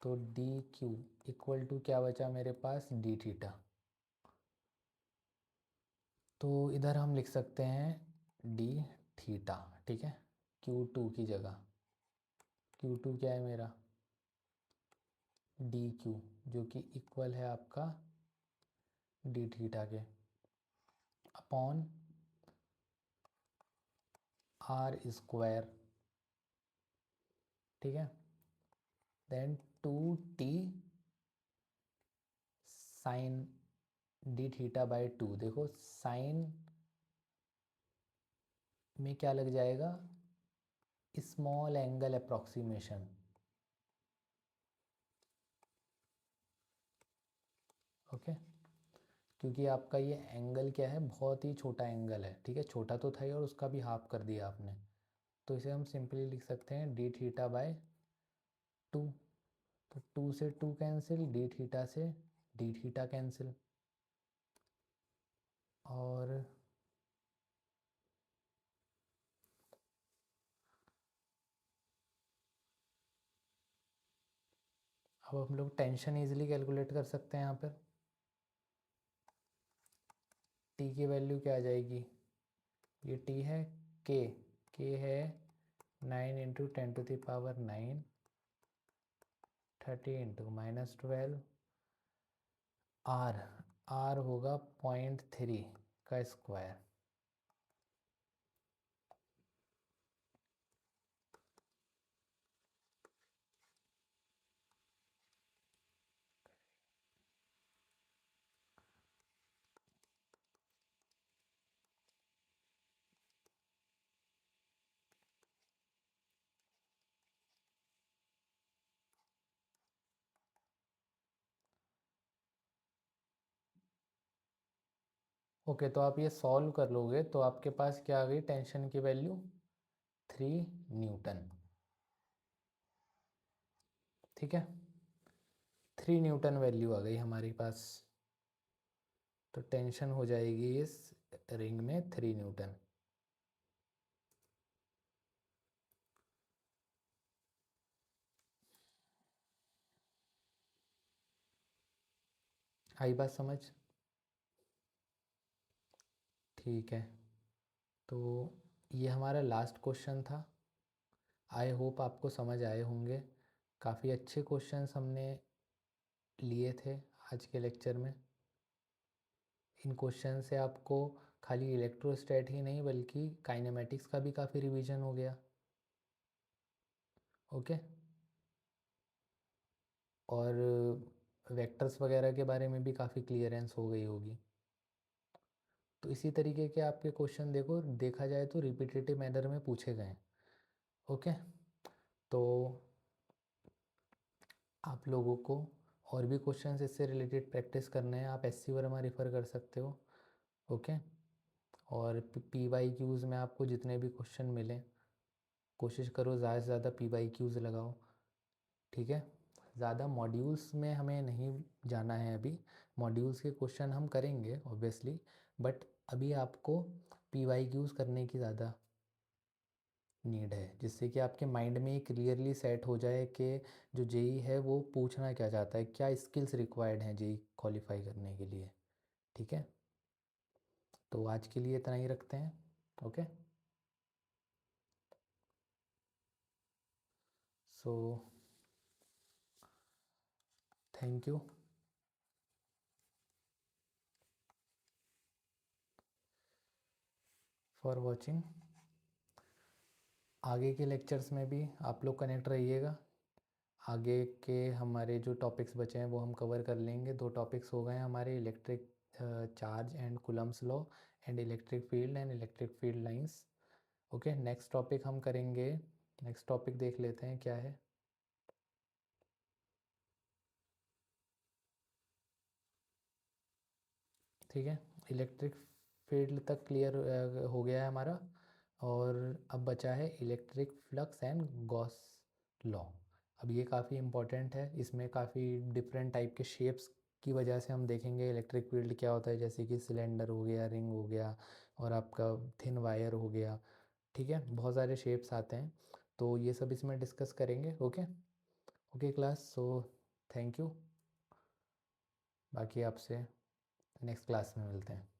Speaker 1: तो डी क्यू इक्वल टू क्या बचा मेरे पास, डी थीटा। तो इधर हम लिख सकते हैं डी थीटा। ठीक है, Q2 की जगह, Q2 क्या है मेरा, डी क्यू, जो कि इक्वल है आपका d theta k, upon are square. ठीक है, then 2T sine d theta by 2। देखो साइन में क्या लग जाएगा, स्मॉल एंगल अप्रॉक्सीमेशन। ओके, क्योंकि आपका ये एंगल क्या है, बहुत ही छोटा एंगल है। ठीक है, छोटा तो था ही और उसका भी हाफ कर दिया आपने, तो इसे हम सिंपली लिख सकते हैं डी थीटा बाय 2। तो 2 से 2 कैंसिल, डी थीटा से डी थीटा कैंसिल, और अब हम लोग टेंशन इजीली कैलकुलेट कर सकते हैं यहाँ पर। टी की वैल्यू क्या आ जाएगी, ये टी है के है 9 × 10⁻⁹, 30 × -12, आर होगा 0.3 का स्क्वायर। ओके, तो आप ये सॉल्व कर लोगे तो आपके पास क्या आ गई, टेंशन की वैल्यू 3 न्यूटन। ठीक है, 3 न्यूटन वैल्यू आ गई हमारे पास, तो टेंशन हो जाएगी इस रिंग में 3 न्यूटन। आई बात समझ। ठीक है, तो ये हमारा लास्ट क्वेश्चन था। आई होप आपको समझ आए होंगे। काफ़ी अच्छे क्वेश्चंस हमने लिए थे आज के लेक्चर में। इन क्वेश्चन से आपको खाली इलेक्ट्रोस्टैट ही नहीं बल्कि काइनेमेटिक्स का भी काफ़ी रिवीजन हो गया। ओके, और वेक्टर्स वगैरह के बारे में भी काफ़ी क्लियरेंस हो गई होगी। तो इसी तरीके के आपके क्वेश्चन देखा जाए तो रिपीटेटिव मैनर में पूछे गए हैं। ओके, तो आप लोगों को और भी क्वेश्चंस इससे रिलेटेड प्रैक्टिस करने हैं, आप एससी वर्मा रेफ़र कर सकते हो। ओके, और पी वाई क्यूज़ में आपको जितने भी क्वेश्चन मिलें कोशिश करो ज़्यादा से ज़्यादा पी वाई क्यूज़ लगाओ। ठीक है, ज़्यादा मॉड्यूल्स में हमें नहीं जाना है अभी। मॉड्यूल्स के क्वेश्चन हम करेंगे ऑब्वियसली, बट अभी आपको पी वाई क्यूज़ करने की ज़्यादा नीड है, जिससे कि आपके माइंड में क्लियरली सेट हो जाए कि जो जेई है वो पूछना क्या चाहता है, क्या स्किल्स रिक्वायर्ड हैं जेई क्वालिफाई करने के लिए। ठीक है, तो आज के लिए इतना ही रखते हैं। Okay, so thank you for watching. आगे के लेक्चर्स में भी आप लोग कनेक्ट रहिएगा। आगे के हमारे जो टॉपिक्स बचे हैं वो हम कवर कर लेंगे। 2 टॉपिक्स हो गए हमारे, electric charge and Coulomb's law and electric field and electric field lines. Okay, next topic हम करेंगे, नेक्स्ट टॉपिक देख लेते हैं क्या है। ठीक है, इलेक्ट्रिक फील्ड तक क्लियर हो गया है हमारा, और अब बचा है electric flux and Gauss law. अब ये काफ़ी इम्पोर्टेंट है, इसमें काफ़ी डिफरेंट टाइप के शेप्स की वजह से हम देखेंगे इलेक्ट्रिक फील्ड क्या होता है, जैसे कि सिलेंडर हो गया, रिंग हो गया, और आपका थिन वायर हो गया। ठीक है, बहुत सारे शेप्स आते हैं, तो ये सब इसमें डिस्कस करेंगे। Okay okay class, so thank you. बाकी आपसे नेक्स्ट क्लास में मिलते हैं।